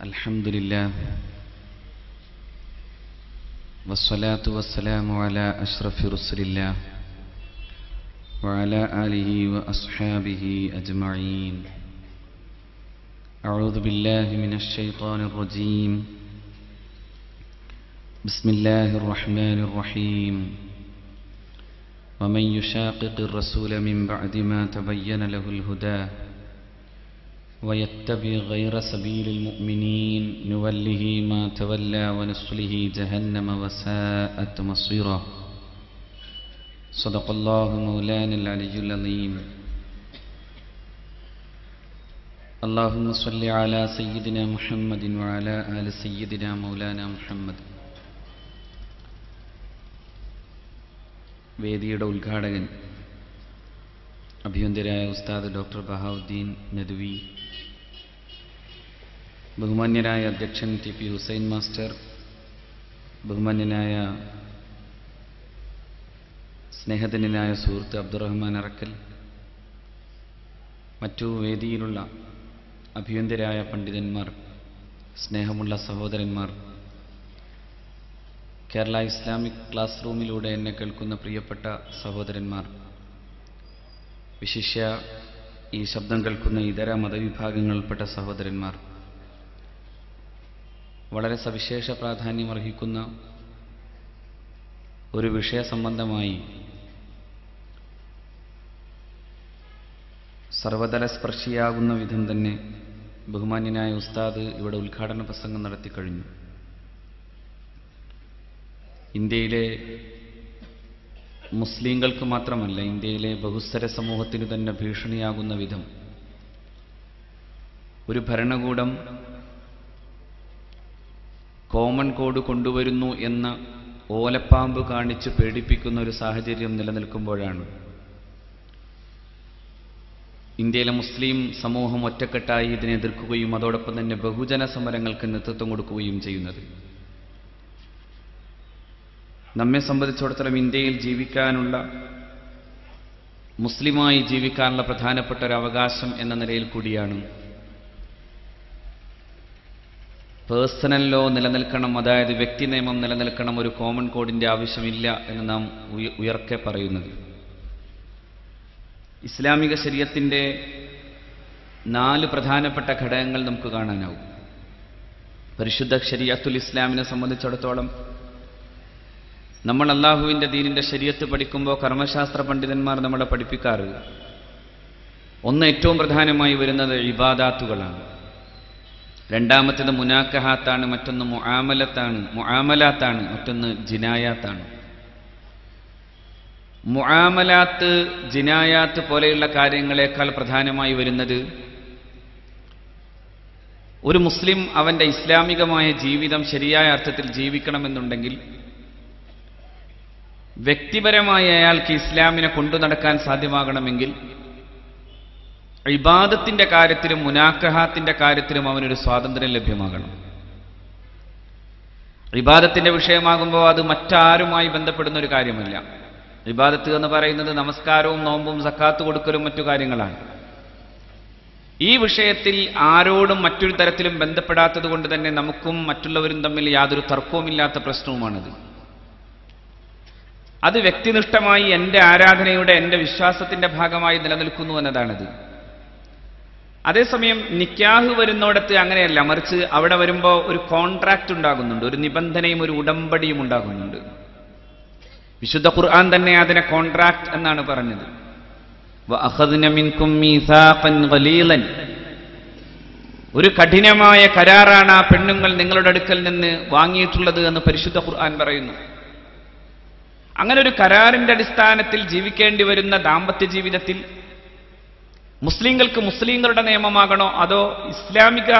Alhamdulillah wassalatu wassalamu ala ashrafi rusulillah wa ala alihi wa ashabihi ajma'in. A'udhu billahi minash shaitanir rajim. Bismillahir rahmanir rahim. Wa man yushaqiqir rasula min ba'di ma tabayyana lahul huda ويتبع غير سبيل المؤمنين نوله ما تولى ونصله جهنم وساءت مصيرا. صدق الله مولانا العلي العظيم. اللهم صل على سيدنا محمد وعلى آل سيدنا مولانا محمد. വേദിയുടെ ഉദ്ഘാടകൻ അഭിവന്ദ്യരായ ഉസ്താദ് doctor Bahauddeen Nadvi, ബഹുമാന്യരായ അധ്യക്ഷൻ T P Hussain master, ബഹുമാന്യനായ സ്നേഹധന്യനായ സുഹൃത്ത് അബ്ദുറഹ്മാൻ അറക്കൽ, മറ്റു വേദിയിലുള്ള അഭിവന്ദ്യരായ പണ്ഡിതന്മാർ, സ്നേഹമുള്ള സഹോദരന്മാർ, കേരള ഇസ്ലാമിക് ക്ലാസ് റൂമിലൂടെ എന്നെ കേൾക്കുന്ന പ്രിയപ്പെട്ട സഹോദരന്മാർ, വിശിഷ്യ ഈ ശബ്ദം കേൾക്കുന്ന ഇതര മതവിഭാഗങ്ങളിൽപ്പെട്ട സഹോദരന്മാർ, വളരെ സവിശേഷ പ്രാധാന്യമർഹിക്കുന്ന ഒരു വിഷയസംബന്ധമായി സർവതല സ്പർശിയാകുന്ന വിധം തന്നെ ബഹുമാന്യനായ ഉസ്താദ് ഇവിടെ ഉദ്ഘാടന പ്രസംഗം നടത്തിക്കഴിഞ്ഞു. ഇന്ത്യയിലെ മുസ്ലിങ്ങൾക്ക് മാത്രമല്ല, ഇന്ത്യയിലെ ബഹുസ്വര സമൂഹത്തിന് തന്നെ ഭീഷണിയാകുന്ന വിധം ഒരു ഭരണകൂടം കോമൺ കോഡ് കൊണ്ടുവരുന്നു എന്ന ഓലപ്പാമ്പ് കാണിച്ച് പേടിപ്പിക്കുന്ന ഒരു സാഹചര്യം നിലനിൽക്കുമ്പോഴാണ് ഇന്ത്യയിലെ മുസ്ലിം സമൂഹം ഒറ്റക്കെട്ടായി ഇതിനെ എതിർക്കുകയും അതോടൊപ്പം തന്നെ ബഹുജന സമരങ്ങൾക്ക് നേതൃത്വം കൊടുക്കുകയും ചെയ്യുന്നത്. നമ്മെ സംബന്ധിച്ചിടത്തോളം ഇന്ത്യയിൽ ജീവിക്കാനുള്ള, മുസ്ലിമായി ജീവിക്കാനുള്ള പ്രധാനപ്പെട്ട ഒരു അവകാശം എന്ന നിലയിൽ കൂടിയാണ് പേഴ്സണൽ ലോ നിലനിൽക്കണം, അതായത് വ്യക്തി നിയമം നിലനിൽക്കണം, ഒരു കോമൺ കോഡിൻ്റെ ആവശ്യമില്ല എന്ന് നാം ഉയർക്കെ പറയുന്നത്. ഇസ്ലാമിക ശരീഅത്തിൻ്റെ 4 പ്രധാനപ്പെട്ട ഘടകങ്ങൾ നമുക്ക് കാണാനാവും. പരിശുദ്ധ ശരീഅത്തുൽ ഇസ്ലാമിനെ സംബന്ധിച്ചിടത്തോളം നമ്മൾ അല്ലാഹുവിൻ്റെ ദീനിൻ്റെ ശരീഅത്ത് പഠിക്കുമ്പോൾ കർമ്മശാസ്ത്ര പണ്ഡിതന്മാർ നമ്മളെ പഠിപ്പിക്കാറ് ഒന്ന്, ഏറ്റവും പ്രധാനമായി വരുന്നത് ഇബാദാത്തുകളാണ്. രണ്ടാമത്തേത് മുനാക്കഹാത്താണ്, മറ്റൊന്ന് മുആമലാത്താണ്, മറ്റൊന്ന് ജിനായാത്താണ്. മുആമലാത്ത്, ജിനായാത്ത് പോലെയുള്ള കാര്യങ്ങളെക്കാൾ പ്രധാനമായി വരുന്നത് ഒരു മുസ്ലിം അവൻ്റെ ഇസ്ലാമികമായ ജീവിതം ശരിയായ അർത്ഥത്തിൽ ജീവിക്കണമെന്നുണ്ടെങ്കിൽ വ്യക്തിപരമായി അയാൾക്ക് ഇസ്ലാമിനെ കൊണ്ടു നടക്കാൻ സാധ്യമാകണമെങ്കിൽ ഇബാദത്തിന്റെ കാര്യത്തിലും മുനാക്കഹാത്തിന്റെ കാര്യത്തിലും അവനൊരു സ്വാതന്ത്ര്യം ലഭ്യമാകണം. ഇബാദത്തിന്റെ വിഷയമാകുമ്പോൾ അത് മറ്റാരുമായി ബന്ധപ്പെടുന്ന ഒരു കാര്യമല്ല. ഇബാദത്ത് എന്ന് പറയുന്നത് നമസ്കാരവും നോമ്പും സക്കാത്ത് കൊടുക്കലും മറ്റു കാര്യങ്ങളാണ്. ഈ വിഷയത്തിൽ ആരോടും മറ്റൊരു തരത്തിലും ബന്ധപ്പെടാത്തത് കൊണ്ട് തന്നെ നമുക്കും മറ്റുള്ളവരും തമ്മിൽ യാതൊരു തർക്കവുമില്ലാത്ത പ്രശ്നവുമാണത്. അത് വ്യക്തിനിഷ്ഠമായി എൻ്റെ ആരാധനയുടെ, എൻ്റെ വിശ്വാസത്തിന്റെ ഭാഗമായി നിലനിൽക്കുന്നു എന്നതാണത്. അതേസമയം നിക്കാഹ് വരുന്നിടത്ത് അങ്ങനെയല്ല, മറിച്ച് അവിടെ വരുമ്പോൾ ഒരു കോൺട്രാക്റ്റ് ഉണ്ടാകുന്നുണ്ട്, ഒരു നിബന്ധനയും ഒരു ഉടമ്പടിയും ഉണ്ടാകുന്നുണ്ട്. വിശുദ്ധ ഖുർആൻ തന്നെ അതിനെ കോൺട്രാക്റ്റ് എന്നാണ് പറഞ്ഞത്. വഅഖദ്ന മിൻകും മീസാഖൻ ഗലീലൻ, ഒരു കഠിനമായ കരാറാണ് ആ പെണ്ണുങ്ങൾ നിങ്ങളുടെ അടുക്കൽ നിന്ന് വാങ്ങിയിട്ടുള്ളത് എന്ന് പരിശുദ്ധ ഖുർആൻ പറയുന്നു. അങ്ങനെ ഒരു കരാറിന്റെ അടിസ്ഥാനത്തിൽ ജീവിക്കേണ്ടി വരുന്ന ദാമ്പത്യ ജീവിതത്തിൽ മുസ്ലിങ്ങൾക്ക് മുസ്ലിങ്ങളുടെ നിയമമാകണോ അതോ ഇസ്ലാമിക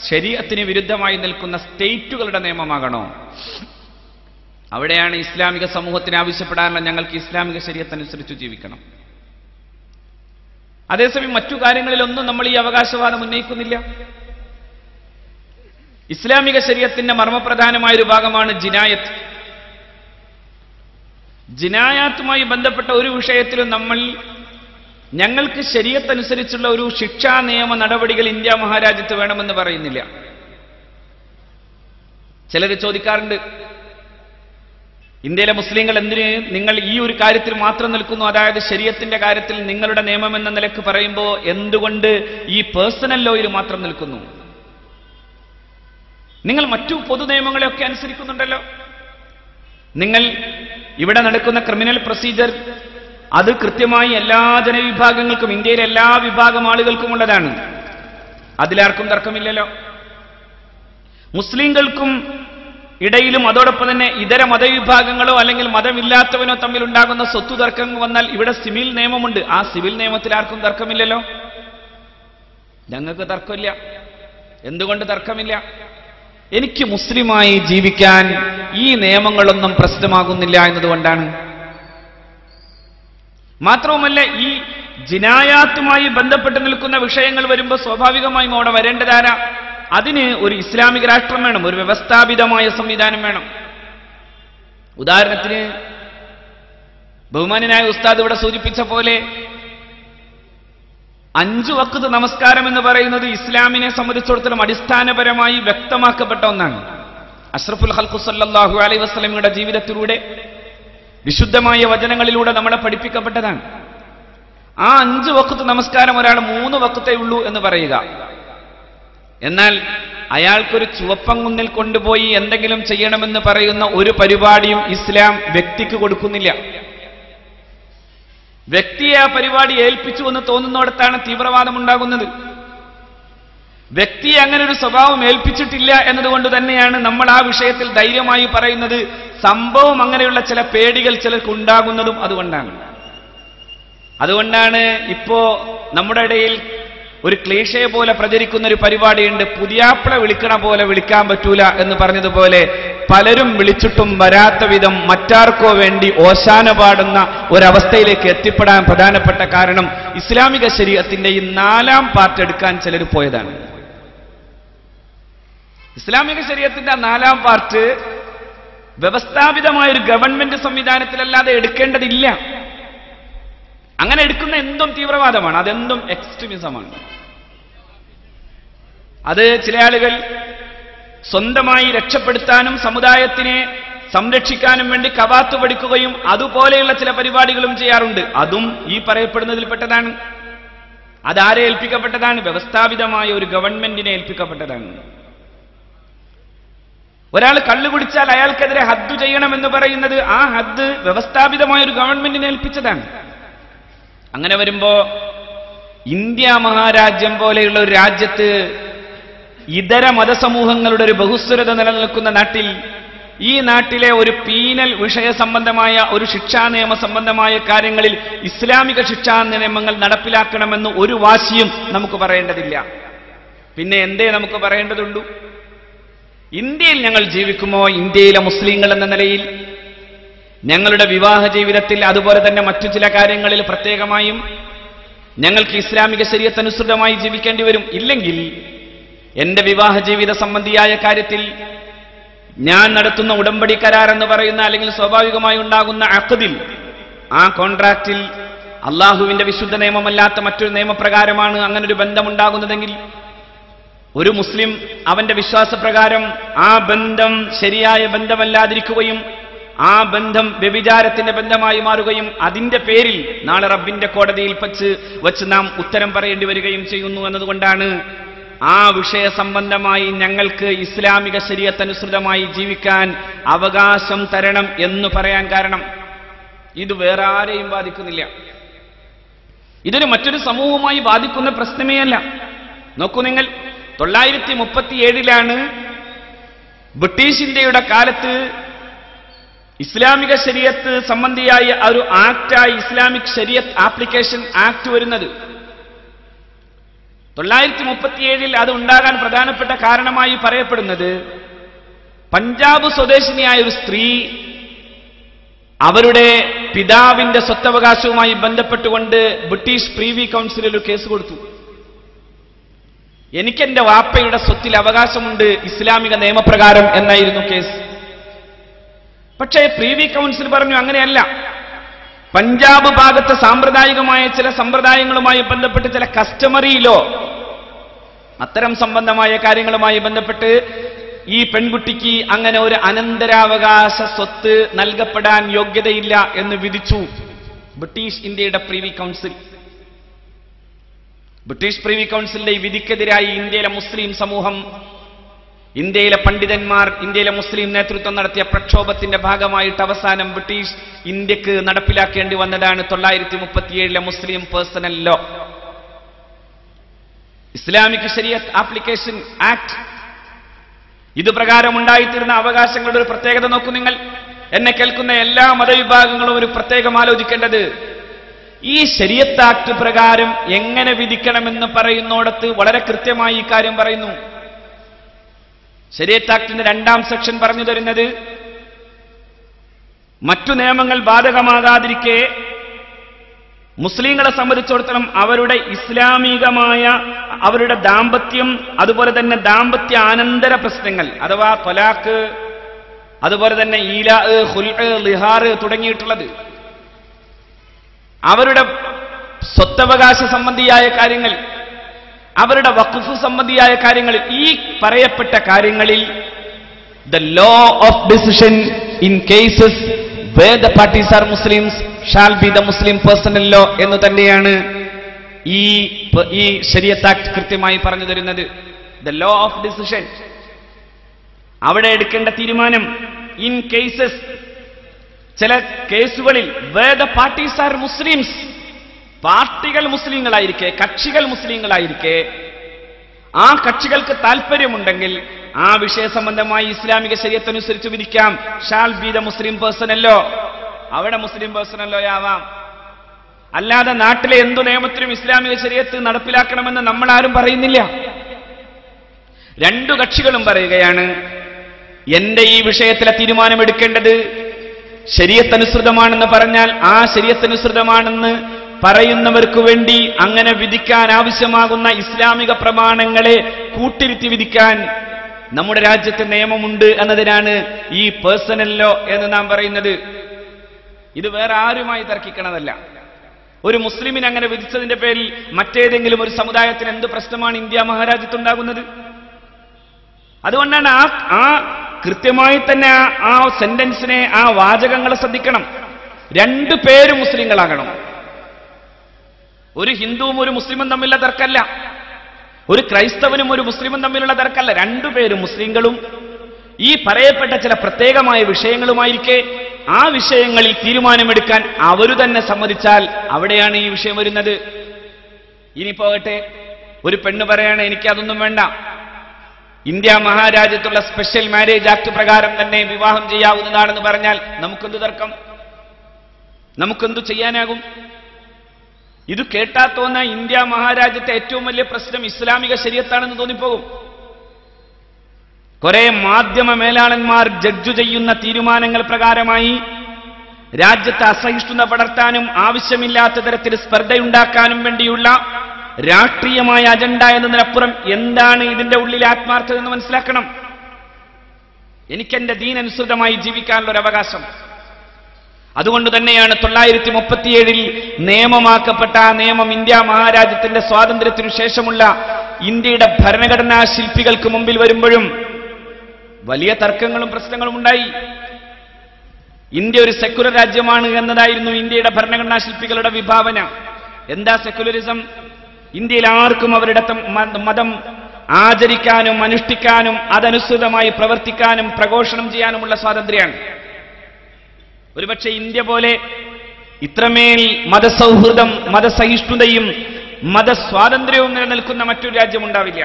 ശരീഅത്തിന് വിരുദ്ധമായി നിൽക്കുന്ന സ്റ്റേറ്റുകളുടെ നിയമമാകണോ? അവിടെയാണ് ഇസ്ലാമിക സമൂഹത്തിന് ആവശ്യപ്പെടാനുള്ള ഞങ്ങൾക്ക് ഇസ്ലാമിക ശരീഅത്തനുസരിച്ച് ജീവിക്കണം. അതേസമയം മറ്റു കാര്യങ്ങളിലൊന്നും നമ്മൾ ഈ അവകാശവാദം ഉന്നയിക്കുന്നില്ല. ഇസ്ലാമിക ശരീഅത്തിന്റെ മർമ്മപ്രധാനമായൊരു ഭാഗമാണ് ജിനായത്ത്. ജിനായാത്തുമായി ബന്ധപ്പെട്ട ഒരു വിഷയത്തിലും നമ്മൾ ഞങ്ങൾക്ക് ശരീഅത്തനുസരിച്ചുള്ള ഒരു ശിക്ഷാ നിയമ നടപടികൾ ഇന്ത്യ മഹാരാജ്യത്ത് വേണമെന്ന് പറയുന്നില്ല. ചിലർ ചോദിക്കാറുണ്ട്, ഇന്ത്യയിലെ മുസ്ലിങ്ങൾ എന്തിന് നിങ്ങൾ ഈ ഒരു കാര്യത്തിൽ മാത്രം നിൽക്കുന്നു, അതായത് ശരീഅത്തിന്റെ കാര്യത്തിൽ നിങ്ങളുടെ നിയമം എന്ന നിലക്ക് പറയുമ്പോൾ എന്തുകൊണ്ട് ഈ പേഴ്സണൽ ലോയിൽ മാത്രം നിൽക്കുന്നു? നിങ്ങൾ മറ്റു പൊതു നിയമങ്ങളെയൊക്കെ അനുസരിക്കുന്നുണ്ടല്ലോ. നിങ്ങൾ ഇവിടെ നടക്കുന്ന ക്രിമിനൽ പ്രൊസീജിയർ അത് കൃത്യമായി എല്ലാ ജനവിഭാഗങ്ങൾക്കും, ഇന്ത്യയിലെ എല്ലാ വിഭാഗം ആളുകൾക്കും ഉള്ളതാണ്. അതിലാർക്കും തർക്കമില്ലല്ലോ. മുസ്ലിങ്ങൾക്കും ഇടയിലും അതോടൊപ്പം തന്നെ ഇതര മതവിഭാഗങ്ങളോ അല്ലെങ്കിൽ മതമില്ലാത്തവനോ തമ്മിലുണ്ടാകുന്ന സ്വത്ത് തർക്കങ്ങൾ വന്നാൽ ഇവിടെ സിവിൽ നിയമമുണ്ട്. ആ സിവിൽ നിയമത്തിൽ ആർക്കും തർക്കമില്ലല്ലോ. ഞങ്ങൾക്ക് തർക്കമില്ല. എന്തുകൊണ്ട് തർക്കമില്ല? എനിക്ക് മുസ്ലിമായി ജീവിക്കാൻ ഈ നിയമങ്ങളൊന്നും പ്രശ്നമാകുന്നില്ല എന്നതുകൊണ്ടാണ്. മാത്രവുമല്ല, ഈ ജിനായാത്തുമായി ബന്ധപ്പെട്ട് നിൽക്കുന്ന വിഷയങ്ങൾ വരുമ്പോൾ സ്വാഭാവികമായും അവിടെ വരേണ്ടതാരാ? അതിന് ഒരു ഇസ്ലാമിക രാഷ്ട്രം വേണം, ഒരു വ്യവസ്ഥാപിതമായ സംവിധാനം വേണം. ഉദാഹരണത്തിന് ബഹുമാന്യനായ ഉസ്താദ് ഇവിടെ സൂചിപ്പിച്ച പോലെ 5 വഖ്ത് നമസ്കാരം എന്ന് പറയുന്നത് ഇസ്ലാമിനെ സംബന്ധിച്ചിടത്തോളം അടിസ്ഥാനപരമായി വ്യക്തമാക്കപ്പെട്ട ഒന്നാണ്. അഷ്റഫുൽ ഖൽഖ് സല്ലല്ലാഹു അലൈഹി വസല്ലമയുടെ ജീവിതത്തിലൂടെ വിശുദ്ധമായ വചനങ്ങളിലൂടെ നമ്മളെ പഠിപ്പിക്കപ്പെട്ടതാണ്. ആ 5 വഖ്ത് നമസ്കാരം ഒരാൾ 3 വഖ്തേ ഉള്ളൂ എന്ന് പറയുക, എന്നാൽ അയാൾക്കൊരു ചുവപ്പങ്കുന്നിൽ കൊണ്ടുപോയി എന്തെങ്കിലും ചെയ്യണമെന്ന് പറയുന്ന ഒരു പരിപാടിയും ഇസ്ലാം വ്യക്തിക്ക് കൊടുക്കുന്നില്ല. വ്യക്തിയെ ആ പരിപാടി ഏൽപ്പിച്ചു എന്ന് തോന്നുന്നിടത്താണ് തീവ്രവാദം ഉണ്ടാകുന്നത്. വ്യക്തിയെ അങ്ങനെ ഒരു സ്വഭാവം ഏൽപ്പിച്ചിട്ടില്ല എന്നതുകൊണ്ട് തന്നെയാണ് നമ്മൾ ആ വിഷയത്തിൽ ധൈര്യമായി പറയുന്നത്. സംഭവം അങ്ങനെയുള്ള ചില പേടികൾ ചിലർക്ക് ഉണ്ടാകുന്നതും അതുകൊണ്ടാണ് ഇപ്പോ നമ്മുടെ ഇടയിൽ ഒരു ക്ലീഷേ പോലെ പ്രചരിക്കുന്ന ഒരു പരിപാടിയുണ്ട്, പുതിയാപ്പിള വിളിക്കണ പോലെ വിളിക്കാൻ പറ്റൂല എന്ന് പറഞ്ഞതുപോലെ പലരും വിളിച്ചിട്ടും വരാത്ത വിധം മറ്റാർക്കോ വേണ്ടി ഓശാന പാടുന്ന ഒരവസ്ഥയിലേക്ക് എത്തിപ്പെടാൻ പ്രധാനപ്പെട്ട കാരണം ഇസ്ലാമിക ശരീഅത്തിന്റെ ഈ 4ാം പാർട്ട് എടുക്കാൻ ചിലർ പോയതാണ്. ഇസ്ലാമിക ശരീഅത്തിന്റെ 4ാം പാർട്ട് വ്യവസ്ഥാപിതമായ ഒരു ഗവൺമെന്റ് സംവിധാനത്തിലല്ലാതെ എടുക്കേണ്ടതില്ല. അങ്ങനെ എടുക്കുന്ന എന്തും തീവ്രവാദമാണ്, അതെന്തും എക്സ്ട്രീമിസമാണ്. അത് ചില ആളുകൾ സ്വന്തമായി രക്ഷപ്പെടുത്താനും സമുദായത്തിനെ സംരക്ഷിക്കാനും വേണ്ടി കവാത്ത് പഠിക്കുകയും അതുപോലെയുള്ള ചില പരിപാടികളും ചെയ്യാറുണ്ട്. അതും ഈ പറയപ്പെടുന്നതിൽപ്പെട്ടതാണ്. അതാരെ ഏൽപ്പിക്കപ്പെട്ടതാണ്? വ്യവസ്ഥാപിതമായ ഒരു ഗവൺമെന്റിനെ ഏൽപ്പിക്കപ്പെട്ടതാണ്. ഒരാൾ കള്ളു കുടിച്ചാൽ അയാൾക്കെതിരെ ഹദ്ദു ചെയ്യണമെന്ന് പറയുന്നത് ആ ഹദ്ദ് വ്യവസ്ഥാപിതമായ ഒരു ഗവൺമെന്റിനെ ഏൽപ്പിച്ചതാണ്. അങ്ങനെ വരുമ്പോ ഇന്ത്യ മഹാരാജ്യം പോലെയുള്ള ഒരു രാജ്യത്ത് ഇതര മതസമൂഹങ്ങളുടെ ഒരു ബഹുസ്വരത നിലനിൽക്കുന്ന നാട്ടിൽ, ഈ നാട്ടിലെ ഒരു പീനൽ വിഷയ സംബന്ധമായ ഒരു ശിക്ഷാ നിയമ സംബന്ധമായ കാര്യങ്ങളിൽ ഇസ്ലാമിക ശിക്ഷാ നിയമങ്ങൾ നടപ്പിലാക്കണമെന്ന് ഒരു വാശിയും നമുക്ക് പറയേണ്ടതില്ല. പിന്നെ എന്തേ നമുക്ക് പറയേണ്ടതുള്ളൂ? ഇന്ത്യയിൽ ഞങ്ങൾ ജീവിക്കുമോ, ഇന്ത്യയിലെ മുസ്ലിങ്ങൾ എന്ന നിലയിൽ ഞങ്ങളുടെ വിവാഹ ജീവിതത്തിൽ അതുപോലെ തന്നെ മറ്റു ചില കാര്യങ്ങളിൽ പ്രത്യേകമായും ഞങ്ങൾക്ക് ഇസ്ലാമിക ശരീഅത്ത് അനുസൃതമായി ജീവിക്കേണ്ടി വരും. ഇല്ലെങ്കിൽ എന്റെ വിവാഹ ജീവിത സംബന്ധിയായ കാര്യത്തിൽ ഞാൻ നടത്തുന്ന ഉടമ്പടി കരാർ എന്ന് പറയുന്ന അല്ലെങ്കിൽ സ്വാഭാവികമായി ഉണ്ടാകുന്ന അഖദിൽ, ആ കോൺട്രാക്റ്റിൽ അള്ളാഹുവിന്റെ വിശുദ്ധ നിയമമല്ലാത്ത മറ്റൊരു നിയമപ്രകാരമാണ് അങ്ങനൊരു ബന്ധമുണ്ടാകുന്നതെങ്കിൽ ഒരു മുസ്ലിം അവന്റെ വിശ്വാസപ്രകാരം ആ ബന്ധം ശരിയായ ബന്ധമല്ലാതിരിക്കുകയും ആ ബന്ധം വ്യഭിചാരത്തിന്റെ ബന്ധമായി മാറുകയും അതിന്റെ പേരിൽ നാളെ റബ്ബിന്റെ കോടതിയിൽ വച്ച് നാം ഉത്തരം പറയേണ്ടി വരികയും ചെയ്യുന്നു എന്നതുകൊണ്ടാണ് ആ വിഷയ സംബന്ധമായി ഞങ്ങൾക്ക് ഇസ്ലാമിക ശരീഅത്ത് അനുസൃതമായി ജീവിക്കാൻ അവകാശം തരണം എന്ന് പറയാൻ കാരണം. ഇത് വേറെ ആരെയും ബാധിക്കുന്നില്ല. ഇതൊരു മറ്റൊരു സമൂഹവുമായി ബാധിക്കുന്ന പ്രശ്നമേ അല്ല. നോക്കൂ നിങ്ങൾ, 937 ബ്രിട്ടീഷ് ഇന്ത്യയുടെ കാലത്ത് ഇസ്ലാമിക ശരീഅത്ത് സംബന്ധിയായ ഒരു ആക്ടായി ഇസ്ലാമിക് ശരീഅത്ത് ആപ്ലിക്കേഷൻ ആക്ട് വരുന്നത്. 937 അത് ഉണ്ടാകാൻ പ്രധാനപ്പെട്ട കാരണമായി പറയപ്പെടുന്നത് പഞ്ചാബ് സ്വദേശിനിയായ ഒരു സ്ത്രീ അവരുടെ പിതാവിന്റെ സ്വത്തവകാശവുമായി ബന്ധപ്പെട്ടുകൊണ്ട് ബ്രിട്ടീഷ് പ്രീവി കൗൺസിലിൽ ഒരു കേസ് കൊടുത്തു. എനിക്കെന്റെ വാപ്പയുടെ സ്വത്തിൽ അവകാശമുണ്ട് ഇസ്ലാമിക നിയമപ്രകാരം എന്നായിരുന്നു കേസ്. പക്ഷേ പ്രീവി കൗൺസിൽ പറഞ്ഞു അങ്ങനെയല്ല, പഞ്ചാബ് ഭാഗത്തെ സാമ്പ്രദായികമായ ചില സമ്പ്രദായങ്ങളുമായി ബന്ധപ്പെട്ട് ചില കസ്റ്റമറിയിലോ അത്തരം സംബന്ധമായ കാര്യങ്ങളുമായി ബന്ധപ്പെട്ട് ഈ പെൺകുട്ടിക്ക് അങ്ങനെ ഒരു അനന്തരാവകാശ സ്വത്ത് നൽകപ്പെടാൻ യോഗ്യതയില്ല എന്ന് വിധിച്ചു ബ്രിട്ടീഷ് ഇന്ത്യയുടെ പ്രിവി കൗൺസിൽ. ബ്രിട്ടീഷ് പ്രിവി കൗൺസിലിന്റെ ഈ വിധിക്കെതിരായി ഇന്ത്യയിലെ മുസ്ലിം സമൂഹം, ഇന്ത്യയിലെ പണ്ഡിതന്മാർ, ഇന്ത്യയിലെ മുസ്ലിം നേതൃത്വം നടത്തിയ പ്രക്ഷോഭത്തിന്റെ ഭാഗമായിട്ട് അവസാനം ബ്രിട്ടീഷ് ഇന്ത്യക്ക് നടപ്പിലാക്കേണ്ടി വന്നതാണ് 937 മുസ്ലിം പേഴ്സണൽ ലോ, ഇസ്ലാമിക് ശരീഅത്ത് ആപ്ലിക്കേഷൻ ആക്ട്. ഇതുപ്രകാരം ഉണ്ടായിത്തീരുന്ന അവകാശങ്ങളുടെ ഒരു പ്രത്യേകത നോക്കൂ നിങ്ങൾ. എന്നെ കേൾക്കുന്ന എല്ലാ മതവിഭാഗങ്ങളും ഒരു പ്രത്യേകം ആലോചിക്കേണ്ടത്, ഈ ശരീഅത്ത് ആക്ട് പ്രകാരം എങ്ങനെ വിധിക്കണമെന്ന് പറയുന്നിടത്ത് വളരെ കൃത്യമായി ഈ കാര്യം പറയുന്നു. ശരീഅത്ത് ആക്ടിന്റെ 2-ാം സെക്ഷൻ പറഞ്ഞു തരുന്നത്, മറ്റു നിയമങ്ങൾ ബാധകമാകാതിരിക്കെ മുസ്ലിങ്ങളെ സംബന്ധിച്ചിടത്തോളം അവരുടെ ഇസ്ലാമികമായ അവരുടെ ദാമ്പത്യം, അതുപോലെ തന്നെ ദാമ്പത്യ ആനന്തര പ്രശ്നങ്ങൾ അഥവാ ത്വലാഖ്, അതുപോലെ തന്നെ ഈലാ, ഖുൽഅ്, ലിഹാർ തുടങ്ങിയിട്ടുള്ളത്, അവരുടെ സ്വത്തവകാശ സംബന്ധിയായ കാര്യങ്ങൾ, അവരുടെ വഖഫ് സംബന്ധിയായ കാര്യങ്ങളിൽ, ഈ പറയപ്പെട്ട കാര്യങ്ങളിൽ the law of decision in cases where the parties are Muslims shall be the Muslim personal law എന്ന് തന്നെയാണ് ഈ ശരീഅത്ത് ആക്ട് കൃത്യമായി പറഞ്ഞു തരുന്നത്. ദ ലോ ഓഫ് ഡിസിഷൻ, അവിടെ എടുക്കേണ്ട തീരുമാനം, ഇൻ കേസസ്, ചില കേസുകളിൽ where the parties are Muslims, പാർട്ടികൾ മുസ്ലിങ്ങളായിരിക്കെ, കക്ഷികൾ മുസ്ലിങ്ങളായിരിക്കെ, ആ കക്ഷികൾക്ക് താല്പര്യമുണ്ടെങ്കിൽ ആ വിഷയ സംബന്ധമായി ഇസ്ലാമിക ശരീഅത്ത് അനുസരിച്ച് വിധിക്കാം. ഷാൽ ബി ദ മുസ്ലിം പേഴ്സണല്ലോ, അവിടെ മുസ്ലിം പേഴ്സണല്ലോ ആവാം. അല്ലാതെ നാട്ടിലെ എന്തു നിയമത്തിലും ഇസ്ലാമിക ശരീഅത്ത് നടപ്പിലാക്കണമെന്ന് നമ്മൾ ആരും പറയുന്നില്ല. രണ്ടു കക്ഷികളും പറയുകയാണ്, എന്റെ ഈ വിഷയത്തിലെ തീരുമാനമെടുക്കേണ്ടത് ശരീഅത്ത് അനുസൃതമാണെന്ന് പറഞ്ഞാൽ ആ ശരീഅത്ത് അനുസൃതമാണെന്ന് പറയുന്നവർക്ക് വേണ്ടി അങ്ങനെ വിധിക്കാൻ ആവശ്യമാകുന്ന ഇസ്ലാമിക പ്രമാണങ്ങളെ കൂട്ടിരുത്തി വിധിക്കാൻ നമ്മുടെ രാജ്യത്തെ നിയമമുണ്ട് എന്നതിനാണ് ഈ പേഴ്സണൽ ലോ എന്ന് നാം പറയുന്നത്. ഇത് വേറെ ആരുമായി തർക്കിക്കണതല്ല. ഒരു മുസ്ലിമിന് അങ്ങനെ വിധിച്ചതിന്റെ പേരിൽ മറ്റേതെങ്കിലും ഒരു സമുദായത്തിന് എന്ത് പ്രശ്നമാണ് ഇന്ത്യ മഹാരാജ്യത്തുണ്ടാകുന്നത്? അതുകൊണ്ടാണ് ആ കൃത്യമായി തന്നെ ആ സെന്റൻസിനെ, ആ വാചകങ്ങളെ ശ്രദ്ധിക്കണം. രണ്ടു പേരും മുസ്ലിങ്ങളാകണം. ഒരു ഹിന്ദുവും ഒരു മുസ്ലിമും തമ്മിലുള്ള തർക്കമല്ല, ഒരു ക്രൈസ്തവനും ഒരു മുസ്ലിമും തമ്മിലുള്ള തർക്കമല്ല. രണ്ടുപേരും മുസ്ലിങ്ങളും ഈ പറയപ്പെട്ട ചില പ്രത്യേകമായ വിഷയങ്ങളുമായിരിക്കെ ആ വിഷയങ്ങളിൽ തീരുമാനമെടുക്കാൻ അവരു തന്നെ സമ്മതിച്ചാൽ അവിടെയാണ് ഈ വിഷയം വരുന്നത്. ഇനി പോകട്ടെ, ഒരു പെണ്ണ് പറയാണ് എനിക്കതൊന്നും വേണ്ട, ഇന്ത്യ മഹാരാജ്യത്തുള്ള സ്പെഷ്യൽ മാരേജ് ആക്ട് പ്രകാരം തന്നെ വിവാഹം ചെയ്യാവുന്നതാണെന്ന് പറഞ്ഞാൽ നമുക്കെന്ത് തർക്കം? നമുക്കെന്തു ചെയ്യാനാകും? ഇത് കേട്ടാ തോന്ന ഇന്ത്യ മഹാരാജ്യത്തെ ഏറ്റവും വലിയ പ്രശ്നം ഇസ്ലാമിക ശരീഅത്താണെന്ന് തോന്നിപ്പോകും. കുറെ മാധ്യമ മേലാളന്മാർ ജഡ്ജു ചെയ്യുന്ന തീരുമാനങ്ങൾ പ്രകാരമായി രാജ്യത്തെ അസഹിഷ്ണുത പടർത്താനും ആവശ്യമില്ലാത്ത തരത്തിൽ സ്പർദ്ധയുണ്ടാക്കാനും വേണ്ടിയുള്ള രാഷ്ട്രീയമായ അജണ്ട എന്നതിനപ്പുറം എന്താണ് ഇതിന്റെ ഉള്ളിലെ ആത്മാർത്ഥത എന്ന് മനസ്സിലാക്കണം. എനിക്കെന്റെ ദീനനുസൃതമായി ജീവിക്കാനുള്ള ഒരു അവകാശം. അതുകൊണ്ട് തന്നെയാണ് 937 നിയമമാക്കപ്പെട്ട ആ നിയമം ഇന്ത്യ മഹാരാജ്യത്തിന്റെ സ്വാതന്ത്ര്യത്തിനു ശേഷമുള്ള ഇന്ത്യയുടെ ഭരണഘടനാ ശില്പികൾക്ക് മുമ്പിൽ വരുമ്പോഴും വലിയ തർക്കങ്ങളും പ്രശ്നങ്ങളും ഉണ്ടായി. ഇന്ത്യ ഒരു സെക്കുലർ രാജ്യമാണ് എന്നതായിരുന്നു ഇന്ത്യയുടെ ഭരണഘടനാ ശില്പികളുടെ വിഭാവന. എന്താ സെക്കുലറിസം? ഇന്ത്യയിൽ ആർക്കും അവരുടെ മതം ആചരിക്കാനും അനുഷ്ഠിക്കാനും അതനുസൃതമായി പ്രവർത്തിക്കാനും പ്രഘോഷണം ചെയ്യാനുമുള്ള സ്വാതന്ത്ര്യമാണ്. ഒരുപക്ഷെ ഇന്ത്യ പോലെ ഇത്രമേൽ മതസൗഹൃദം, മതസഹിഷ്ണുതയും മതസ്വാതന്ത്ര്യവും നിലനിൽക്കുന്ന മറ്റൊരു രാജ്യമുണ്ടാവില്ല.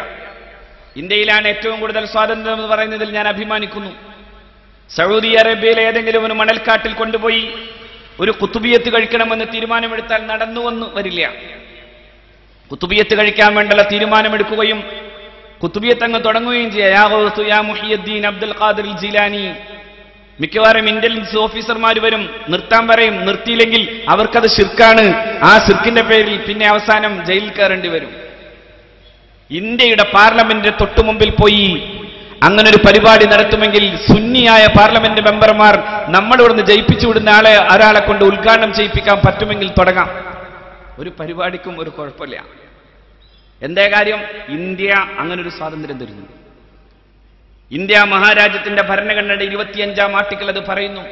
ഇന്ത്യയിലാണ് ഏറ്റവും കൂടുതൽ സ്വാതന്ത്ര്യം എന്ന് പറയുന്നതിൽ ഞാൻ അഭിമാനിക്കുന്നു. സൗദി അറേബ്യയിലെ ഏതെങ്കിലും ഒരു മണൽക്കാട്ടിൽ കൊണ്ടുപോയി ഒരു കുത്തുബിയത്ത് കഴിക്കണമെന്ന് തീരുമാനമെടുത്താൽ നടന്നുവെന്ന് വരില്ല. കുത്തുബിയത്ത് കഴിക്കാൻ വേണ്ടുള്ള തീരുമാനമെടുക്കുകയും കുത്തുബിയത്ത് അങ്ങ് തുടങ്ങുകയും ചെയ്യാം. യാ ഗൗസ് യാ മുഹിയുദ്ദീൻ അബ്ദുൽ ഖാദിർ ജീലാനി. മിക്കവാറും ഇന്റലിജൻസ് ഓഫീസർമാർ വരും, നിർത്താൻ പറയും. നിർത്തിയില്ലെങ്കിൽ അവർക്കത് ശിർക്കാണ്. ആ ശിർക്കിന്റെ പേരിൽ പിന്നെ അവസാനം ജയിലിൽ കയറേണ്ടി വരും. ഇന്ത്യയുടെ പാർലമെന്റിന്റെ തൊട്ടുമുമ്പിൽ പോയി അങ്ങനെ ഒരു പരിപാടി നടത്തുമെങ്കിൽ സുന്നിയായ പാർലമെന്റ് മെമ്പർമാർ നമ്മളിവിടുന്ന് ജയിപ്പിച്ചു വിടുന്ന ഒരാളെ കൊണ്ട് ഉദ്ഘാടനം ചെയ്യിപ്പിക്കാൻ പറ്റുമെങ്കിൽ തുടങ്ങാം. ഒരു പരിപാടിക്കും ഒരു കുഴപ്പമില്ല. എന്തേ കാര്യം? ഇന്ത്യ അങ്ങനൊരു സ്വാതന്ത്ര്യം തരുന്നു. ഇന്ത്യ മഹാരാജ്യത്തിന്റെ ഭരണഘടനയുടെ 25-ാം ആർട്ടിക്കിൾ അത് പറയുന്നു.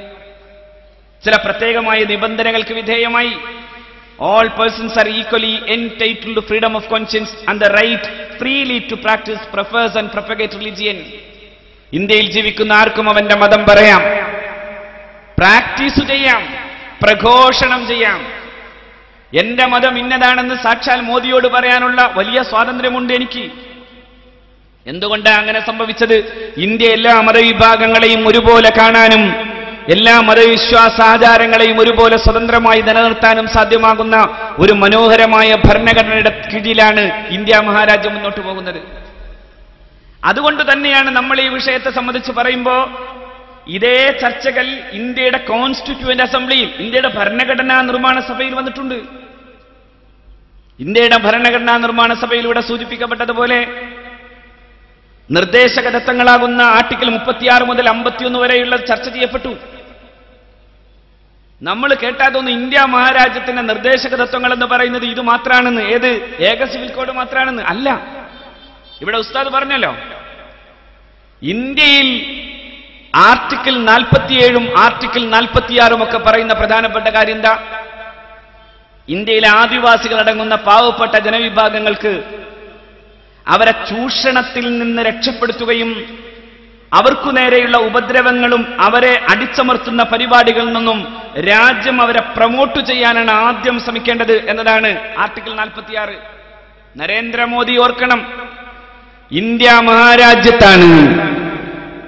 ചില പ്രത്യേകമായ നിബന്ധനകൾക്ക് വിധേയമായി all persons are equally entitled to freedom of conscience and the right freely to practice, profess and propagate religion. ഇന്ത്യയിൽ ജീവിക്കുന്ന ആർക്കും അവന്റെ മതം പറയാം, പ്രാക്ടീസ് ചെയ്യാം, പ്രഘോഷണം ചെയ്യാം. എന്റെ മതം ഇന്നതാണെന്ന് സാക്ഷാൽ മോദിയോട് പറയാനുള്ള വലിയ സ്വാതന്ത്ര്യമുണ്ട് എനിക്ക്. എന്തുകൊണ്ടാണ് അങ്ങനെ സംഭവിച്ചത്? ഇന്ത്യ എല്ലാ മതവിഭാഗങ്ങളെയും ഒരുപോലെ കാണാനും എല്ലാ മതവിശ്വാസാചാരങ്ങളെയും ഒരുപോലെ സ്വതന്ത്രമായി നിലനിർത്താനും സാധ്യമാകുന്ന ഒരു മനോഹരമായ ഭരണഘടനയുടെ കീഴിലാണ് ഇന്ത്യ മഹാരാജ്യം മുന്നോട്ട് പോകുന്നത്. അതുകൊണ്ട് തന്നെയാണ് നമ്മൾ ഈ വിഷയത്തെ സംബന്ധിച്ച് പറയുമ്പോൾ ഇതേ ചർച്ചകൾ ഇന്ത്യയുടെ കോൺസ്റ്റിറ്റ്യൂവന്റ് അസംബ്ലിയിൽ, ഇന്ത്യയുടെ ഭരണഘടനാ നിർമ്മാണ സഭയിൽ വന്നിട്ടുണ്ട്. ഇന്ത്യയുടെ ഭരണഘടനാ നിർമ്മാണ സഭയിലൂടെ സൂചിപ്പിക്കപ്പെട്ടതുപോലെ നിർദ്ദേശക തത്വങ്ങളാകുന്ന ആർട്ടിക്കിൾ 36 മുതൽ 51 വരെയുള്ള ചർച്ച ചെയ്യപ്പെട്ടു. നമ്മൾ കേട്ടാതൊന്നും ഇന്ത്യ മഹാരാജ്യത്തിന്റെ നിർദ്ദേശക തത്വങ്ങൾ എന്ന് പറയുന്നത് ഇത് മാത്രമാണെന്ന്, ഏത് ഏക സിവിൽ കോഡ് മാത്രമാണെന്ന് അല്ല. ഇവിടെ ഉസ്താദ് പറഞ്ഞല്ലോ, ഇന്ത്യയിൽ ആർട്ടിക്കിൾ 47-ഉം ആർട്ടിക്കിൾ 46-ഉം ഒക്കെ പറയുന്ന പ്രധാനപ്പെട്ട കാര്യം എന്താ? ഇന്ത്യയിലെ ആദിവാസികൾ അടങ്ങുന്ന പാവപ്പെട്ട ജനവിഭാഗങ്ങൾക്ക് അവരെ ചൂഷണത്തിൽ നിന്ന് രക്ഷപ്പെടുത്തുകയും അവർക്കു നേരെയുള്ള ഉപദ്രവങ്ങളും അവരെ അടിച്ചമർത്തുന്ന പരിപാടികളിൽ നിന്നും രാജ്യം അവരെ പ്രൊമോട്ട് ചെയ്യാനാണ് ആദ്യം ശ്രമിക്കേണ്ടത് എന്നതാണ് ആർട്ടിക്കിൾ 46. നരേന്ദ്രമോദി ഓർക്കണം, ഇന്ത്യ മഹാരാജ്യത്താണ്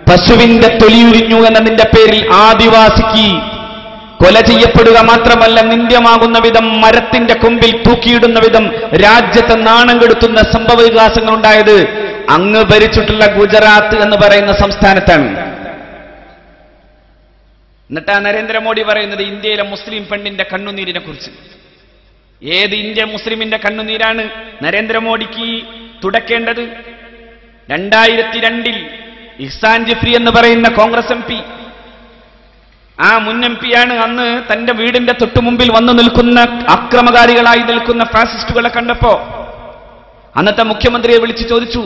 പശുവിന്റെ തൊലിയുരിഞ്ഞു എന്നതിന്റെ പേരിൽ ആദിവാസിക്ക് കൊല ചെയ്യപ്പെടുക മാത്രമല്ല, നിന്ദ്യമാകുന്ന വിധം മരത്തിന്റെ കൊമ്പിൽ തൂക്കിയിടുന്ന വിധം രാജ്യത്തെ നാണം കെടുത്തുന്ന സംഭവ വികാസങ്ങൾ ഉണ്ടായത് അങ്ങ് ഭരിച്ചിട്ടുള്ള ഗുജറാത്ത് എന്ന് പറയുന്ന സംസ്ഥാനത്താണ്. എന്നിട്ടാ നരേന്ദ്രമോദി പറയുന്നത് ഇന്ത്യയിലെ മുസ്ലിം പെണ്ണിന്റെ കണ്ണുനീരിനെ കുറിച്ച്. ഏത് ഇന്ത്യ മുസ്ലിമിന്റെ കണ്ണുനീരാണ് നരേന്ദ്രമോദിക്ക് തുടക്കേണ്ടത്? 2002-ൽ ഇഹ്സാൻ ജിഫ്രി എന്ന് പറയുന്ന കോൺഗ്രസ് MP, ആ മുൻ MP-യാണ്, അന്ന് തന്റെ വീടിന്റെ തൊട്ടുമുമ്പിൽ വന്നു നിൽക്കുന്ന അക്രമകാരികളായി നിൽക്കുന്ന ഫാസിസ്റ്റുകളെ കണ്ടപ്പോ അന്നത്തെ മുഖ്യമന്ത്രിയെ വിളിച്ചു ചോദിച്ചു,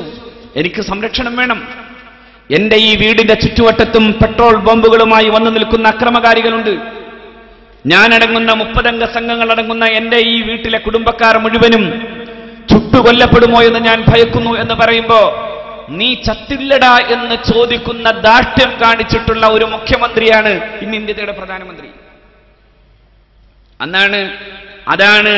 എനിക്ക് സംരക്ഷണം വേണം, എന്റെ ഈ വീടിന്റെ ചുറ്റുവട്ടത്തും പെട്രോൾ ബോംബുകളുമായി വന്നു നിൽക്കുന്ന അക്രമകാരികളുണ്ട്, ഞാനടങ്ങുന്ന 30 അംഗ സംഘങ്ങളടങ്ങുന്ന എന്റെ ഈ വീട്ടിലെ കുടുംബക്കാർ മുഴുവനും ചുട്ടുകൊല്ലപ്പെടുമോ എന്ന് ഞാൻ ഭയക്കുന്നു എന്ന് പറയുമ്പോ നീ ചത്തില്ലടാ എന്ന് ചോദിക്കുന്ന ദാഷ്ട്യം കാണിച്ചിട്ടുള്ള ഒരു മുഖ്യമന്ത്രിയാണ് ഇന്ന് ഇന്ത്യയുടെ പ്രധാനമന്ത്രി. അതാണ്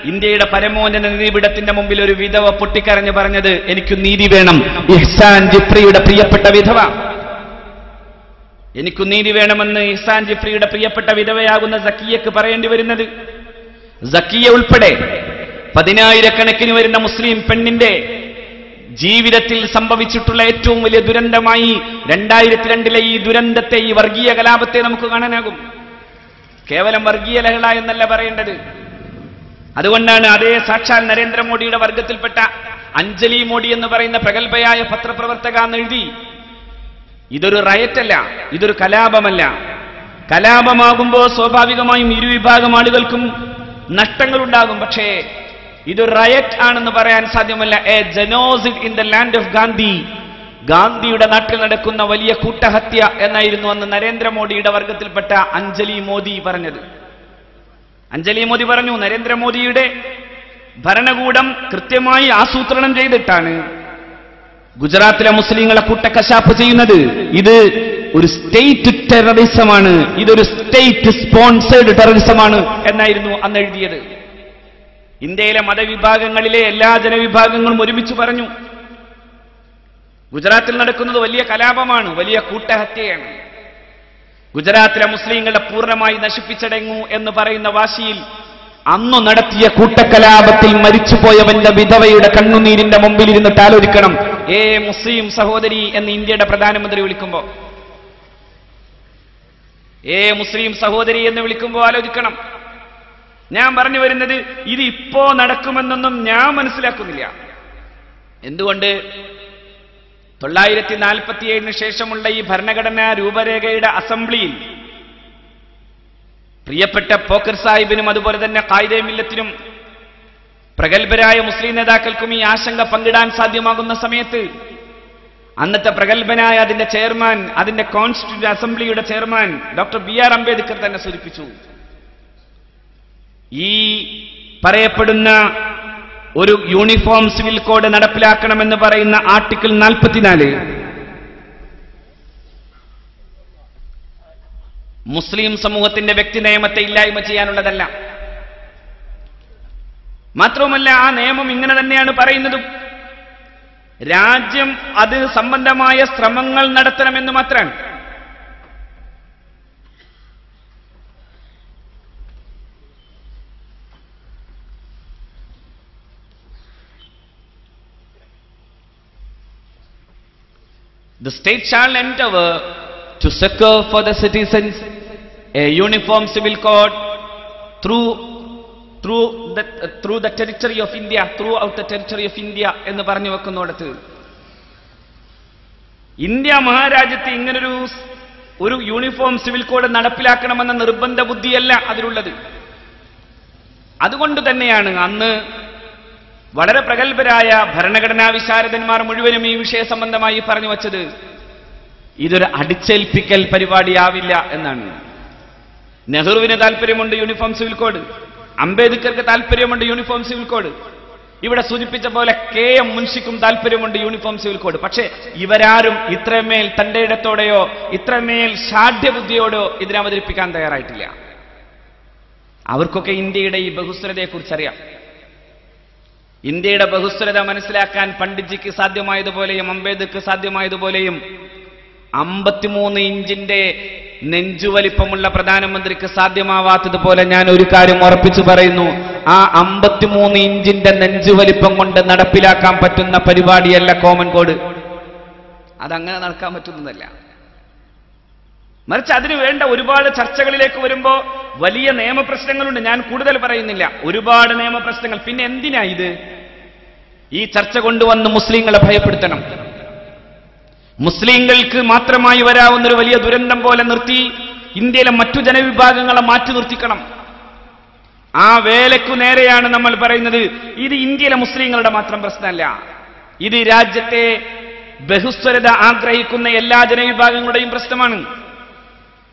ഇന്ത്യയുടെ പരമോന്നത നീതിപീഠത്തിന്റെ മുമ്പിൽ ഒരു വിധവ പൊട്ടിക്കരഞ്ഞു പറഞ്ഞത്, എനിക്ക് നീതി വേണം. ഇഹ്സാൻ ജിഫ്രിയുടെ പ്രിയപ്പെട്ട വിധവ, എനിക്ക് നീതി വേണമെന്ന് ഇഹ്സാൻ ജിഫ്രിയുടെ പ്രിയപ്പെട്ട വിധവയാകുന്ന സക്കിയക്ക് പറയേണ്ടി വരുന്നത്. സക്കിയ ഉൾപ്പെടെ 10,000-കണക്കിന് വരുന്ന മുസ്ലിം പെണ്ണിന്റെ ജീവിതത്തിൽ സംഭവിച്ചിട്ടുള്ള ഏറ്റവും വലിയ ദുരന്തമായി 2002-ലെ ഈ ദുരന്തത്തെ, ഈ വർഗീയ കലാപത്തെ നമുക്ക് കാണാനാകും. കേവലം വർഗീയ ലഹള എന്നല്ല പറയേണ്ടത്. അതുകൊണ്ടാണ് അതേ സാക്ഷാൽ നരേന്ദ്രമോദിയുടെ വർഗത്തിൽപ്പെട്ട അഞ്ജലി മോഡി എന്ന് പറയുന്ന പ്രഗത്ഭയായ പത്രപ്രവർത്തക എന്നെഴുതി, ഇതൊരു റയറ്റല്ല, ഇതൊരു കലാപമല്ല. കലാപമാകുമ്പോൾ സ്വാഭാവികമായും ഇരുവിഭാഗം ആളുകൾക്കും നഷ്ടങ്ങളുണ്ടാകും. പക്ഷേ ഇതൊരു റയറ്റ് ആണെന്ന് പറയാൻ സാധ്യമല്ല. A genocide in the land of Gandhi, ഗാന്ധിയുടെ നാട്ടിൽ നടക്കുന്ന വലിയ കൂട്ടഹത്യ എന്നായിരുന്നു അന്ന് നരേന്ദ്രമോദിയുടെ വർഗത്തിൽപ്പെട്ട അഞ്ജലി മോദി പറഞ്ഞത്. അഞ്ജലി മോദി പറഞ്ഞു, നരേന്ദ്രമോദിയുടെ ഭരണകൂടം കൃത്യമായി ആസൂത്രണം ചെയ്തിട്ടാണ് ഗുജറാത്തിലെ മുസ്ലിങ്ങളെ കൂട്ടക്കശാപ്പ് ചെയ്യുന്നത്. ഇത് ഒരു സ്റ്റേറ്റ് ടെററിസമാണ്, ഇതൊരു സ്റ്റേറ്റ് സ്പോൺസേഡ് ടെററിസമാണ് എന്നായിരുന്നു അന്ന് എഴുതിയത്. ഇന്ത്യയിലെ മതവിഭാഗങ്ങളിലെ എല്ലാ ജനവിഭാഗങ്ങളും ഒരുമിച്ച് പറഞ്ഞു, ഗുജറാത്തിൽ നടക്കുന്നത് വലിയ കലാപമാണ്, വലിയ കൂട്ടഹത്യയാണ്. ഗുജറാത്തിലെ മുസ്ലിങ്ങളെ പൂർണ്ണമായി നശിപ്പിച്ചടങ്ങൂ എന്ന് പറയുന്ന വാശിയിൽ അന്നു നടത്തിയ കൂട്ടക്കലാപത്തിൽ മരിച്ചുപോയവന്റെ വിധവയുടെ കണ്ണുനീരിന്റെ മുമ്പിൽ ഇരുന്നിട്ട് ആലോചിക്കണം, ഏ മുസ്ലിം സഹോദരി എന്ന് ഇന്ത്യയുടെ പ്രധാനമന്ത്രി വിളിക്കുമ്പോ, ഏ മുസ്ലിം സഹോദരി എന്ന് വിളിക്കുമ്പോ ആലോചിക്കണം. ഞാൻ പറഞ്ഞു വരുന്നത്, ഇത് ഇപ്പോ നടക്കുമെന്നൊന്നും ഞാൻ മനസ്സിലാക്കുന്നില്ല. എന്തുകൊണ്ട്? 947-ന് ശേഷമുള്ള ഈ ഭരണഘടനാ രൂപരേഖയുടെ അസംബ്ലിയിൽ പ്രിയപ്പെട്ട പോക്കർ സാഹിബിനും അതുപോലെ തന്നെ ഖായിദെ മില്ലത്തിനും പ്രഗത്ഭരായ മുസ്ലിം നേതാക്കൾക്കും ഈ ആശങ്ക പങ്കിടാൻ സാധ്യമാകുന്ന സമയത്ത് അന്നത്തെ പ്രഗത്ഭനായ അതിന്റെ ചെയർമാൻ, അതിന്റെ കോൺസ്റ്റിറ്റ്യൂന്റ് അസംബ്ലിയുടെ ചെയർമാൻ ഡോക്ടർ BR അംബേദ്കർ തന്നെ സൂചിപ്പിച്ചു, ഈ പറയപ്പെടുന്ന ഒരു യൂണിഫോം സിവിൽ കോഡ് നടപ്പിലാക്കണമെന്ന് പറയുന്ന ആർട്ടിക്കിൾ 44 മുസ്ലിം സമൂഹത്തിന്റെ വ്യക്തി നിയമത്തെ ഇല്ലായ്മ ചെയ്യാനുള്ളതല്ല. മാത്രവുമല്ല, ആ നിയമം ഇങ്ങനെ തന്നെയാണ് പറയുന്നതും. രാജ്യം അത് സംബന്ധമായ ശ്രമങ്ങൾ നടത്തണമെന്ന് മാത്രമാണ്. The state shall endeavor to secure for the citizens a uniform civil code throughout the territory of India എന്ന് പറഞ്ഞു വെക്കുന്നിടത്ത് ഇന്ത്യ മഹാരാജ്യത്ത് ഇങ്ങനൊരു യൂണിഫോം സിവിൽ കോഡ് നടപ്പിലാക്കണമെന്ന നിർബന്ധ ബുദ്ധിയല്ല അതിലുള്ളത്. അതുകൊണ്ട് തന്നെയാണ് അന്ന് വളരെ പ്രഗത്ഭരായ ഭരണഘടനാ വിശാരദന്മാർ മുഴുവനും ഈ വിഷയ സംബന്ധമായി പറഞ്ഞു വച്ചത് ഇതൊരു അടിച്ചേൽപ്പിക്കൽ പരിപാടിയാവില്ല എന്നാണ്. നെഹ്റുവിന് താല്പര്യമുണ്ട് യൂണിഫോം സിവിൽ കോഡ്, അംബേദ്കർക്ക് താല്പര്യമുണ്ട് യൂണിഫോം സിവിൽ കോഡ്, ഇവിടെ സൂചിപ്പിച്ച പോലെ KM മുൻഷിക്കും താല്പര്യമുണ്ട് യൂണിഫോം സിവിൽ കോഡ്. പക്ഷേ ഇവരാരും ഇത്രമേൽ തന്റെ ഇടത്തോടെയോ ഇത്രമേൽ ഷാഢ്യബുദ്ധിയോടോ ഇതിനെ അവതരിപ്പിക്കാൻ തയ്യാറായിട്ടില്ല. അവർക്കൊക്കെ ഇന്ത്യയുടെ ഈ ബഹുസ്വരതയെക്കുറിച്ചറിയാം. ഇന്ത്യയുടെ ബഹുസ്വരത മനസ്സിലാക്കാൻ പണ്ഡിറ്റ്ജിക്ക് സാധ്യമായതുപോലെയും അംബേദ്കർക്ക് സാധ്യമായതുപോലെയും 53 ഇഞ്ചിന്റെ നെഞ്ചുവലിപ്പമുള്ള പ്രധാനമന്ത്രിക്ക് സാധ്യമാവാത്തതുപോലെ ഞാൻ ഒരു കാര്യം ഉറപ്പിച്ചു പറയുന്നു, ആ 53 ഇഞ്ചിന്റെ നെഞ്ചുവലിപ്പം കൊണ്ട് നടപ്പിലാക്കാൻ പറ്റുന്ന പരിപാടിയല്ല കോമൺ കോഡ്. അതങ്ങനെ നടക്കാൻ പറ്റുന്നതല്ല. മറിച്ച് അതിനു വേണ്ട ഒരുപാട് ചർച്ചകളിലേക്ക് വരുമ്പോ വലിയ നിയമപ്രശ്നങ്ങളുണ്ട്. ഞാൻ കൂടുതൽ പറയുന്നില്ല, ഒരുപാട് നിയമപ്രശ്നങ്ങൾ. പിന്നെ എന്തിനാ ഇത്? ഈ ചർച്ച കൊണ്ടുവന്ന് മുസ്ലിങ്ങളെ ഭയപ്പെടുത്തണം, മുസ്ലിങ്ങൾക്ക് മാത്രമായി വരാവുന്നൊരു വലിയ ദുരന്തം പോലെ നിർത്തി ഇന്ത്യയിലെ മറ്റു ജനവിഭാഗങ്ങളെ മാറ്റി നിർത്തിക്കണം. ആ വേലയ്ക്കു നേരെയാണ് നമ്മൾ പറയുന്നത്. ഇത് ഇന്ത്യയിലെ മുസ്ലിങ്ങളുടെ മാത്രം പ്രശ്നമല്ല, ഇത് രാജ്യത്തെ ബഹുസ്വരത ആഗ്രഹിക്കുന്ന എല്ലാ ജനവിഭാഗങ്ങളുടെയും പ്രശ്നമാണ്.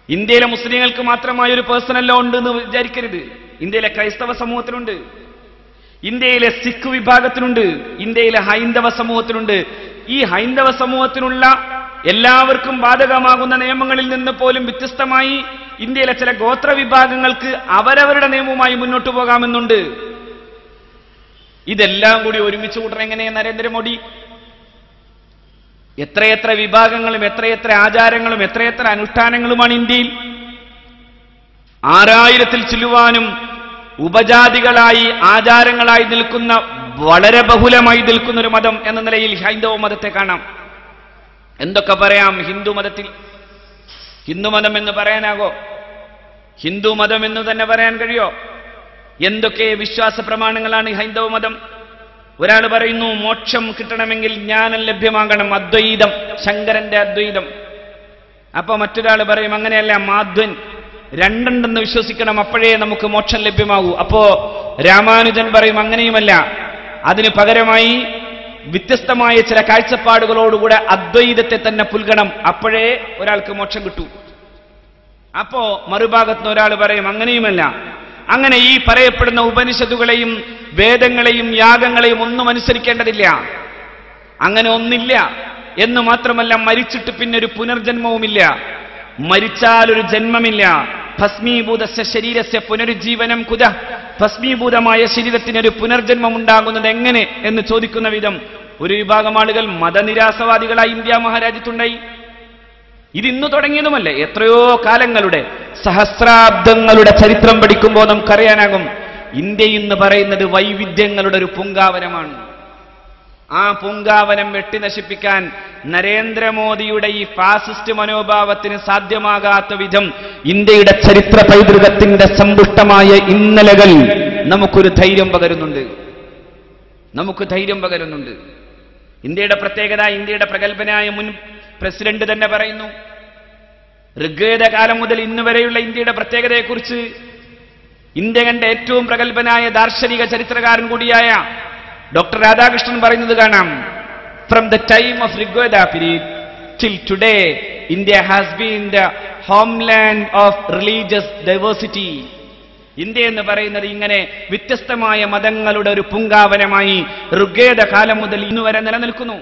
ഇന്ത്യയിലെ മുസ്ലിങ്ങൾക്ക് മാത്രമായ ഒരു പേഴ്സണൽ ലോ ഉണ്ട് എന്ന് വിചാരിക്കരുത്. ഇന്ത്യയിലെ ക്രൈസ്തവ സമൂഹത്തിനുണ്ട്, ഇന്ത്യയിലെ സിഖ് വിഭാഗത്തിനുണ്ട്, ഇന്ത്യയിലെ ഹൈന്ദവ സമൂഹത്തിനുണ്ട്. ഈ ഹൈന്ദവ സമൂഹത്തിനുള്ള എല്ലാവർക്കും ബാധകമാകുന്ന നിയമങ്ങളിൽ നിന്ന് പോലും വ്യത്യസ്തമായി ഇന്ത്യയിലെ ചില ഗോത്ര വിഭാഗങ്ങൾക്ക് അവരവരുടെ നിയമവുമായി മുന്നോട്ട് പോകാമെന്നുണ്ട്. ഇതെല്ലാം കൂടി ഒരുമിച്ച് കൂട്ടണം എങ്ങനെയാ നരേന്ദ്രമോദി? എത്രയെത്ര വിഭാഗങ്ങളും എത്രയെത്ര ആചാരങ്ങളും എത്രയെത്ര അനുഷ്ഠാനങ്ങളുമാണ് ഇന്ത്യയിൽ. 6000-ൽ ചില്ലുവാനും ഉപജാതികളായി ആചാരങ്ങളായി നിൽക്കുന്ന വളരെ ബഹുലമായി നിൽക്കുന്ന ഒരു മതം എന്ന നിലയിൽ ഹൈന്ദവ മതത്തെ കാണാം. എന്തൊക്കെ പറയാം ഹിന്ദു മതത്തിൽ? ഹിന്ദു മതം എന്ന് പറയാനാകോ? ഹിന്ദു മതം എന്ന് തന്നെ പറയാൻ കഴിയോ? എന്തൊക്കെ വിശ്വാസ പ്രമാണങ്ങളാണ് ഹൈന്ദവ മതം? ഒരാൾ പറയുന്നു മോക്ഷം കിട്ടണമെങ്കിൽ ജ്ഞാനം ലഭ്യമാകണം, അദ്വൈതം, ശങ്കരന്റെ അദ്വൈതം. അപ്പൊ മറ്റൊരാൾ പറയും അങ്ങനെയല്ല, മാധ്വൻ, രണ്ടുണ്ടെന്ന് വിശ്വസിക്കണം, അപ്പോഴേ നമുക്ക് മോക്ഷം ലഭ്യമാകൂ. അപ്പോ രാമാനുജൻ പറയും അങ്ങനെയുമല്ല, അതിന് പകരമായി വ്യത്യസ്തമായ ചില കാഴ്ചപ്പാടുകളോടുകൂടെ അദ്വൈതത്തെ തന്നെ പുൽകണം, അപ്പോഴേ ഒരാൾക്ക് മോക്ഷം കിട്ടൂ. അപ്പോ മറുഭാഗത്തുനിന്ന് ഒരാൾ പറയും അങ്ങനെയുമല്ല, അങ്ങനെ ഈ പറയപ്പെടുന്ന ഉപനിഷത്തുകളെയും വേദങ്ങളെയും യാഗങ്ങളെയും ഒന്നും അനുസരിക്കേണ്ടതില്ല, അങ്ങനെ ഒന്നില്ല എന്ന് മാത്രമല്ല, മരിച്ചിട്ട് പിന്നെ ഒരു പുനർജന്മവുമില്ല, മരിച്ചാൽ ഒരു ജന്മമില്ല. ഭസ്മീഭൂതസ്യ ശരീരസ്യ പുനരുജ്ജീവനം കുത, ഭസ്മീഭൂതമായ ശരീരത്തിനൊരു പുനർജന്മം ഉണ്ടാകുന്നത് എങ്ങനെ എന്ന് ചോദിക്കുന്ന വിധം ഒരു വിഭാഗം ആളുകൾ മതനിരാസവാദികളായി ഇന്ത്യ മഹാരാജ്യത്തുണ്ടായി. ഇതിന്നു തുടങ്ങിയതുമല്ല, എത്രയോ കാലങ്ങളുടെ സഹസ്രാബ്ദങ്ങളുടെ ചരിത്രം പഠിക്കുമ്പോൾ നമുക്കറിയാനാകും ഇന്ത്യ എന്ന് പറയുന്നത് വൈവിധ്യങ്ങളുടെ ഒരു പൂങ്കാവനമാണ്. ആ പൂങ്കാവനം വെട്ടി നശിപ്പിക്കാൻ നരേന്ദ്രമോദിയുടെ ഈ ഫാസിസ്റ്റ് മനോഭാവത്തിന് സാധ്യമാകാത്ത വിധം ഇന്ത്യയുടെ ചരിത്ര പൈതൃകത്തിന്റെ സമ്പുഷ്ടമായ ഇന്നലകൾ നമുക്കൊരു ധൈര്യം പകരുന്നുണ്ട്, ഇന്ത്യയുടെ പ്രത്യേകത, ഇന്ത്യയുടെ പ്രഗത്ഭനായ മുൻ പ്രസിഡന്റ് തന്നെ പറയുന്നു, ഋഗ്വേദ കാലം മുതൽ ഇന്ന് വരെയുള്ള ഇന്ത്യയുടെ പ്രത്യേകതയെക്കുറിച്ച് ഇന്ത്യ കണ്ട ഏറ്റവും പ്രഗത്ഭനായ ദാർശനിക ചരിത്രകാരൻ കൂടിയായ ഡോക്ടർ രാധാകൃഷ്ണൻ പറയുന്നത് കാണാം. From the time of Rigveda period till today, India has been the homeland of religious diversity. India എന്ന് പറയുന്നത് ഇങ്ങനെ വ്യത്യസ്തമായ മതങ്ങളുടെ ഒരു പൂങ്കാവനമായി ഋഗ്വേദ കാലം മുതൽ ഇന്നു വരെ നിലനിൽക്കുന്നു.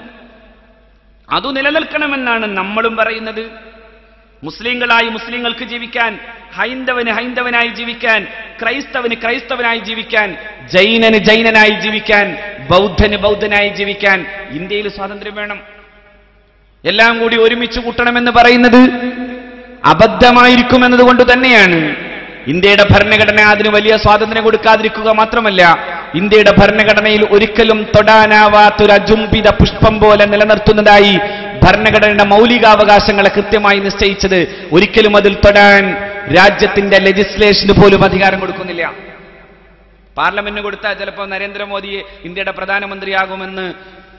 അതു നിലനിൽക്കണമെന്നാണ് നമ്മളും പറയുന്നത്. മുസ്ലിങ്ങളായി മുസ്ലിങ്ങൾക്ക് ജീവിക്കാൻ, ഹൈന്ദവന് ഹൈന്ദവനായി ജീവിക്കാൻ, ക്രൈസ്തവന് ക്രൈസ്തവനായി ജീവിക്കാൻ, ജൈനന് ജൈനനായി ജീവിക്കാൻ, ബൗദ്ധന് ബൗദ്ധനായി ജീവിക്കാൻ ഇന്ത്യയിൽ സ്വാതന്ത്ര്യം വേണം. എല്ലാം കൂടി ഒരുമിച്ച് കൂട്ടണമെന്ന് പറയുന്നത് അബദ്ധമായിരിക്കുമെന്നതുകൊണ്ട് തന്നെയാണ് ഇന്ത്യയുടെ ഭരണഘടന അതിന് വലിയ സ്വാതന്ത്ര്യം കൊടുക്കാതിരിക്കുക മാത്രമല്ല, ഇന്ത്യയുടെ ഭരണഘടനയിൽ ഒരിക്കലും തൊടാനാവാത്തൊരു അജുംബിത പുഷ്പം പോലെ നിലനിർത്തുന്നതായി ഭരണഘടനയുടെ മൗലികാവകാശങ്ങളെ കൃത്യമായി നിശ്ചയിച്ചത്. ഒരിക്കലും അതിൽ തൊടാൻ രാജ്യത്തിന്റെ ലെജിസ്ലേഷന് പോലും അധികാരം കൊടുക്കുന്നില്ല. പാർലമെന്റിന് കൊടുത്താൽ ചിലപ്പോൾ നരേന്ദ്രമോദിയെ ഇന്ത്യയുടെ പ്രധാനമന്ത്രിയാകുമെന്ന്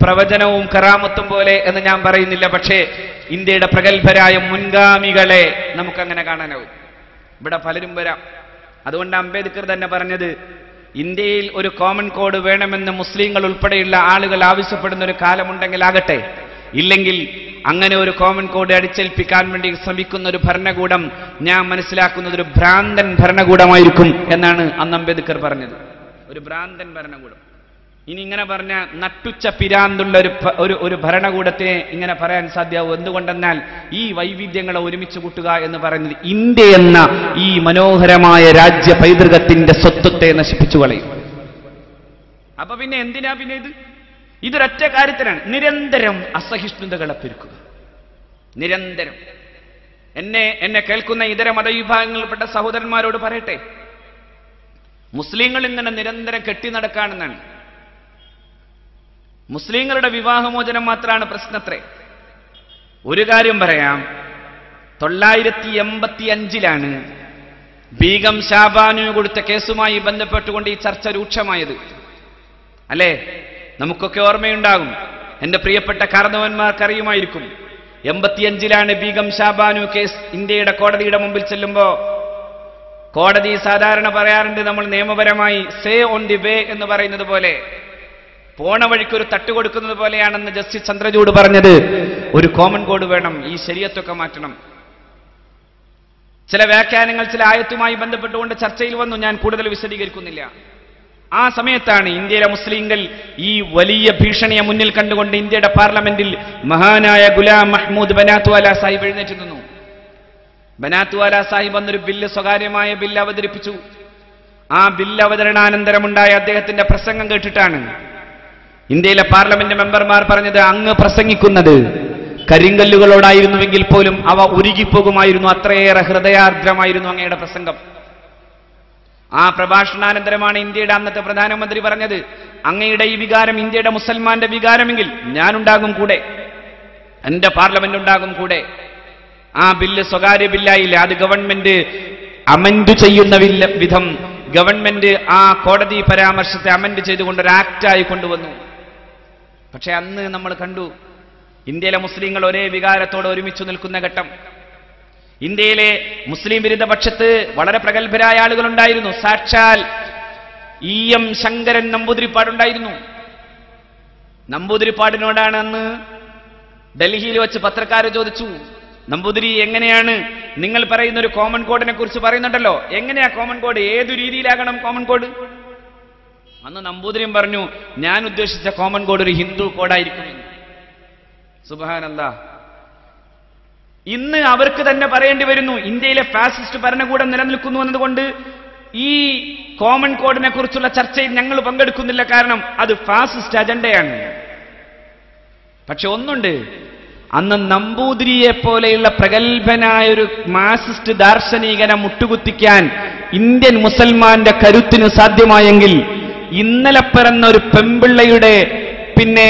പ്രവചനവും കറാമത്തും പോലെ എന്ന് ഞാൻ പറയുന്നില്ല. പക്ഷേ ഇന്ത്യയുടെ പ്രഗത്ഭരായ മുൻഗാമികളെ നമുക്കങ്ങനെ കാണാനാവും. ഇവിടെ പലരും വരാം. അതുകൊണ്ട് അംബേദ്കർ തന്നെ പറഞ്ഞത്, ഇന്ത്യയിൽ ഒരു കോമൺ കോഡ് വേണമെന്ന് മുസ്ലിങ്ങൾ ഉൾപ്പെടെയുള്ള ആളുകൾ ആവശ്യപ്പെടുന്ന ഒരു കാലമുണ്ടെങ്കിൽ ആകട്ടെ, ഇല്ലെങ്കിൽ അങ്ങനെ ഒരു കോമൺ കോഡ് അടിച്ചേൽപ്പിക്കാൻ വേണ്ടി ശ്രമിക്കുന്ന ഒരു ഭരണകൂടം ഞാൻ മനസ്സിലാക്കുന്നത് ഒരു ഭ്രാന്തൻ ഭരണകൂടമായിരിക്കും എന്നാണ് അന്ന് അംബേദ്കർ പറഞ്ഞത്. ഒരു ഭ്രാന്തൻ ഭരണകൂടം. ഇനി ഇങ്ങനെ പറഞ്ഞ നട്ടുച്ച പിരാന്തുള്ള ഒരു ഭരണകൂടത്തിനെ ഇങ്ങനെ പറയാൻ സാധ്യമാവും. എന്തുകൊണ്ടെന്നാൽ ഈ വൈവിധ്യങ്ങളെ ഒരുമിച്ച് കൂട്ടുക എന്ന് പറയുന്നത് ഇന്ത്യ എന്ന ഈ മനോഹരമായ രാജ്യ പൈതൃകത്തിന്റെ സ്വത്വത്തെ നശിപ്പിച്ചു കളയും. അപ്പൊ പിന്നെ എന്തിനാ പിന്നെ ഇതൊരൊറ്റ കാര്യത്തിനാണ്. നിരന്തരം അസഹിഷ്ണുതകളെ പെരുക്കുക. നിരന്തരം. എന്നെ കേൾക്കുന്ന ഇതര മതവിഭാഗങ്ങളിൽപ്പെട്ട സഹോദരന്മാരോട് പറയട്ടെ, മുസ്ലിങ്ങൾ ഇങ്ങനെ നിരന്തരം കെട്ടി നടക്കാണെന്നാണ്. മുസ്ലിങ്ങളുടെ വിവാഹമോചനം മാത്രമാണ് പ്രശ്നത്രേ. ഒരു കാര്യം പറയാം, 985 ബീഗം ഷാബാനു കൊടുത്ത കേസുമായി ബന്ധപ്പെട്ടുകൊണ്ട് ഈ ചർച്ച രൂക്ഷമായത് അല്ലേ? നമുക്കൊക്കെ ഓർമ്മയുണ്ടാകും. എന്റെ പ്രിയപ്പെട്ട കാരണവന്മാർക്കറിയുമായിരിക്കും. 85 ബീഗം ഷാബാനു കേസ് ഇന്ത്യയുടെ കോടതിയുടെ മുമ്പിൽ ചെല്ലുമ്പോ കോടതി സാധാരണ പറയാറുണ്ട്, നമ്മൾ നിയമപരമായി സേ ഓൺ ദി വേ എന്ന് പറയുന്നത് പോലെ, പോണ വഴിക്കൊരു തട്ടുകൊടുക്കുന്നത് പോലെയാണെന്ന് ജസ്റ്റിസ് ചന്ദ്രചൂഡ് പറഞ്ഞത്. ഒരു കോമൺ കോഡ് വേണം, ഈ ശരീഅത്തൊക്കെ മാറ്റണം. ചില വ്യാഖ്യാനങ്ങൾ ചില ആയത്തുമായി ബന്ധപ്പെട്ടുകൊണ്ട് ചർച്ചയിൽ വന്നു. ഞാൻ കൂടുതൽ വിശദീകരിക്കുന്നില്ല. ആ സമയത്താണ് ഇന്ത്യയിലെ മുസ്ലിങ്ങൾ ഈ വലിയ ഭീഷണിയെ മുന്നിൽ കണ്ടുകൊണ്ട് ഇന്ത്യയുടെ പാർലമെന്റിൽ മഹാനായ ഗുലാം മഹ്മൂദ് ബനാത്വാല സാഹിബ് എഴുന്നേറ്റ് നിന്നു. ബനാത്വാല സാഹിബ് എന്നൊരു ബില്ല്, സ്വകാര്യമായ ബില്ല് അവതരിപ്പിച്ചു. ആ ബില്ല് അവതരണാനന്തരമുണ്ടായ അദ്ദേഹത്തിന്റെ പ്രസംഗം കേട്ടിട്ടാണ് ഇന്ത്യയിലെ പാർലമെന്റ് മെമ്പർമാർ പറഞ്ഞത്, അങ്ങ് പ്രസംഗിക്കുന്നത് കരിങ്കല്ലുകളോടായിരുന്നുവെങ്കിൽ പോലും അവ ഉരുകിപ്പോകുമായിരുന്നു, അത്രയേറെ ഹൃദയാർദ്രമായിരുന്നു അങ്ങയുടെ പ്രസംഗം. ആ പ്രഭാഷണാനന്തരമാണ് ഇന്ത്യയുടെ അന്നത്തെ പ്രധാനമന്ത്രി പറഞ്ഞത്, അങ്ങയുടെ ഈ വികാരം ഇന്ത്യയുടെ മുസൽമാന്റെ വികാരമെങ്കിൽ ഞാനുണ്ടാകും കൂടെ, എന്റെ പാർലമെന്റ് ഉണ്ടാകും കൂടെ. ആ ബില്ല് സ്വകാര്യ ബില്ലായില്ല, അത് ഗവൺമെന്റ് അമെൻഡ് ചെയ്യുന്ന വിധം ഗവൺമെന്റ് ആ കോടതി പരാമർശത്തെ അമെൻഡ് ചെയ്തുകൊണ്ട് ഒരു ആക്റ്റായി കൊണ്ടുവന്നു. പക്ഷെ അന്ന് നമ്മൾ കണ്ടു ഇന്ത്യയിലെ മുസ്ലിങ്ങൾ ഒരേ വികാരത്തോടെ ഒരുമിച്ച് നിൽക്കുന്ന ഘട്ടം. ഇന്ത്യയിലെ മുസ്ലിം വിരുദ്ധ പക്ഷത്ത് വളരെ പ്രഗത്ഭരായ ആളുകളുണ്ടായിരുന്നു. സാക്ഷാൽ EM ശങ്കരൻ നമ്പൂതിരിപ്പാടുണ്ടായിരുന്നു. നമ്പൂതിരിപ്പാടിനോടാണ് അന്ന് ഡൽഹിയിൽ വെച്ച് പത്രക്കാർ ചോദിച്ചു, നമ്പൂതിരി, എങ്ങനെയാണ് നിങ്ങൾ പറയുന്ന ഒരു കോമൺ കോഡിനെ കുറിച്ച് പറയുന്നുണ്ടല്ലോ, എങ്ങനെയാ കോമൺ കോഡ്, ഏതു രീതിയിലാകണം കോമൺ കോഡ്? അന്ന് നമ്പൂതിരിയും പറഞ്ഞു, ഞാൻ ഉദ്ദേശിച്ച കോമൺ കോഡ് ഒരു ഹിന്ദു കോഡായിരിക്കും. സുബ്ഹാനല്ലാഹ്. ഇന്ന് അവർക്ക് തന്നെ പറയേണ്ടി വരുന്നു, ഇന്ത്യയിലെ ഫാസിസ്റ്റ് ഭരണകൂടം നിലനിൽക്കുന്നു എന്നതുകൊണ്ട് ഈ കോമൺ കോഡിനെ കുറിച്ചുള്ള ചർച്ചയിൽ ഞങ്ങൾ പങ്കെടുക്കുന്നില്ല, കാരണം അത് ഫാസിസ്റ്റ് അജണ്ടയാണ്. പക്ഷെ ഒന്നുണ്ട്, അന്ന് നമ്പൂതിരിയെ പോലെയുള്ള പ്രഗത്ഭനായ ഒരു മാർക്സിസ്റ്റ് ദാർശനികനെ മുട്ടുകുത്തിക്കാൻ ഇന്ത്യൻ മുസൽമാന്റെ കരുത്തിന് സാധ്യമായെങ്കിൽ ഇന്നലെ പിറന്ന ഒരു പെമ്പിള്ളയുടെ പിന്നെ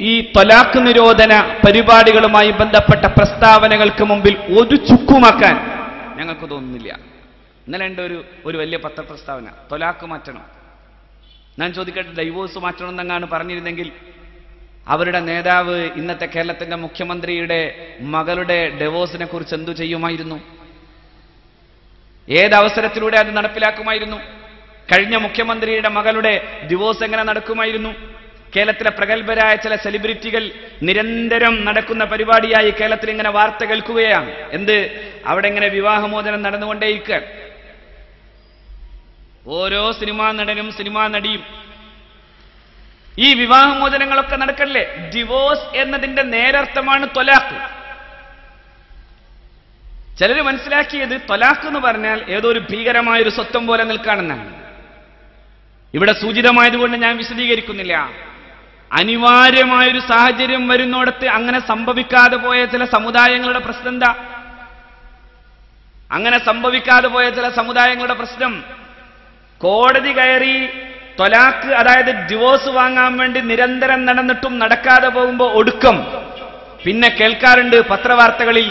ഈ ത്വലാഖ് നിരോധന പരിപാടികളുമായി ബന്ധപ്പെട്ട പ്രസ്താവനകൾക്ക് മുമ്പിൽ ഒരു ചുക്കുമാക്കാൻ ഞങ്ങൾക്ക് തോന്നുന്നില്ല. ഇന്നലെ ഉണ്ട് ഒരു വലിയ പത്രപ്രസ്താവന, ത്വലാഖ് മാറ്റണം. ഞാൻ ചോദിക്കട്ടെ, ഡൈവോഴ്സ് മാറ്റണം എന്നങ്ങാണ് പറഞ്ഞിരുന്നെങ്കിൽ അവരുടെ നേതാവ് ഇന്നത്തെ കേരളത്തിന്റെ മുഖ്യമന്ത്രിയുടെ മകളുടെ ഡിവോഴ്സിനെ കുറിച്ച് എന്തു ചെയ്യുമായിരുന്നു? ഏതവസരത്തിലൂടെ അത് നടപ്പിലാക്കുമായിരുന്നു? കഴിഞ്ഞ മുഖ്യമന്ത്രിയുടെ മകളുടെ ഡിവോഴ്സ് എങ്ങനെ നടക്കുമായിരുന്നു? കേരളത്തിലെ പ്രഗത്ഭരായ ചില സെലിബ്രിറ്റികൾ നിരന്തരം നടക്കുന്ന പരിപാടിയായി കേരളത്തിൽ ഇങ്ങനെ വാർത്ത കേൾക്കുകയാണ്. എന്ത്? അവിടെ ഇങ്ങനെ വിവാഹമോചനം നടന്നുകൊണ്ടേയിരിക്കുക. ഓരോ സിനിമാ നടനും സിനിമാ നടിയും ഈ വിവാഹമോചനങ്ങളൊക്കെ നടക്കല്ലേ. ഡിവോഴ്സ് എന്നതിന്റെ നേരർത്ഥമാണ് ത്വലാഖ്. ചിലർ മനസ്സിലാക്കിയത് ത്വലാഖ് എന്ന് പറഞ്ഞാൽ ഏതോ ഒരു ഭീകരമായൊരു സ്വത്വം പോലെ നിൽക്കാണെന്നാണ്. ഇവിടെ സൂചിതമായതുകൊണ്ട് ഞാൻ വിശദീകരിക്കുന്നില്ല. അനിവാര്യമായൊരു സാഹചര്യം വരുന്നിടത്ത് അങ്ങനെ സംഭവിക്കാതെ പോയ ചില സമുദായങ്ങളുടെ പ്രശ്നം എന്താ? അങ്ങനെ സംഭവിക്കാതെ പോയ ചില സമുദായങ്ങളുടെ പ്രശ്നം, കോടതി കയറി ത്വലാഖ് അതായത് ഡിവോഴ്സ് വാങ്ങാൻ വേണ്ടി നിരന്തരം നടന്നിട്ടും നടക്കാതെ പോകുമ്പോൾ ഒടുക്കം പിന്നെ കേൾക്കാറുണ്ട് പത്രവാർത്തകളിൽ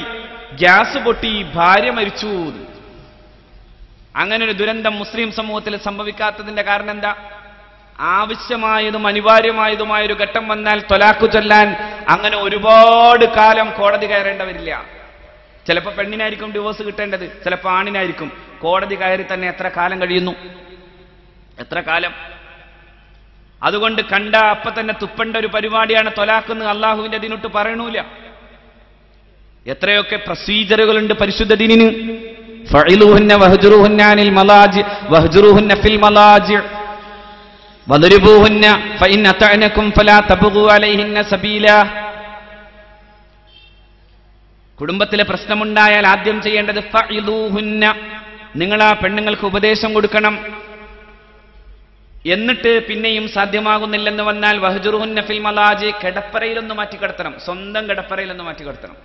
ഗ്യാസ് പൊട്ടി ഭാര്യ മരിച്ചു. അങ്ങനെ ഒരു ദുരന്തം മുസ്ലിം സമൂഹത്തിൽ സംഭവിക്കാത്തതിന്റെ കാരണം എന്താ? ആവശ്യമായതും അനിവാര്യമായതുമായൊരു ഘട്ടം വന്നാൽ ത്വലാഖ് ചൊല്ലാൻ അങ്ങനെ ഒരുപാട് കാലം കോടതി കയറേണ്ടവരില്ല. ചിലപ്പോൾ പെണ്ണിനായിരിക്കും ഡിവോഴ്സ് കിട്ടേണ്ടത്, ചിലപ്പോൾ ആണിനായിരിക്കും. കോടതി കയറി തന്നെ എത്ര കാലം കഴിയുന്നു? എത്ര കാലം? അതുകൊണ്ട് കണ്ട അപ്പൊ തന്നെ തുപ്പേണ്ട ഒരു പരിപാടിയാണ് ത്വലാഖ് എന്ന് അള്ളാഹുവിന്റെ ദീനിട്ട് പറയണൂല. എത്രയൊക്കെ പ്രൊസീജറുകളുണ്ട് പരിശുദ്ധ ദീനിന്. ഫഇലുഹുന്ന വഹ്ജുറുഹുന്ന അനിൽ മലാജി വഹ്ജുറുഹുന്ന ഫിൽ മലാജി വദരിബൂഹുന്ന ഫഇൻ അതഅനകും ഫലാ തബ്ഗു അലൈഹിന്ന സബീല. കുടുംബത്തിലെ പ്രശ്നമുണ്ടായാൽ ആദ്യം ചെയ്യേണ്ടത് ഫഇലുഹുന്ന, നിങ്ങൾ ആ പെണ്ണുങ്ങൾക്ക് ഉപദേശം കൊടുക്കണം. എന്നിട്ട് പിന്നെയും സാധ്യമാകുന്നില്ലെന്ന് വന്നാൽ വഹ്ജുറുഹുന്ന ഫിൽ മലാജി, കിടപ്പറയിലൊന്ന് മാറ്റിക്കിടത്തണം. സ്വന്തം കിടപ്പറയിലൊന്ന് മാറ്റിക്കിടത്തണം.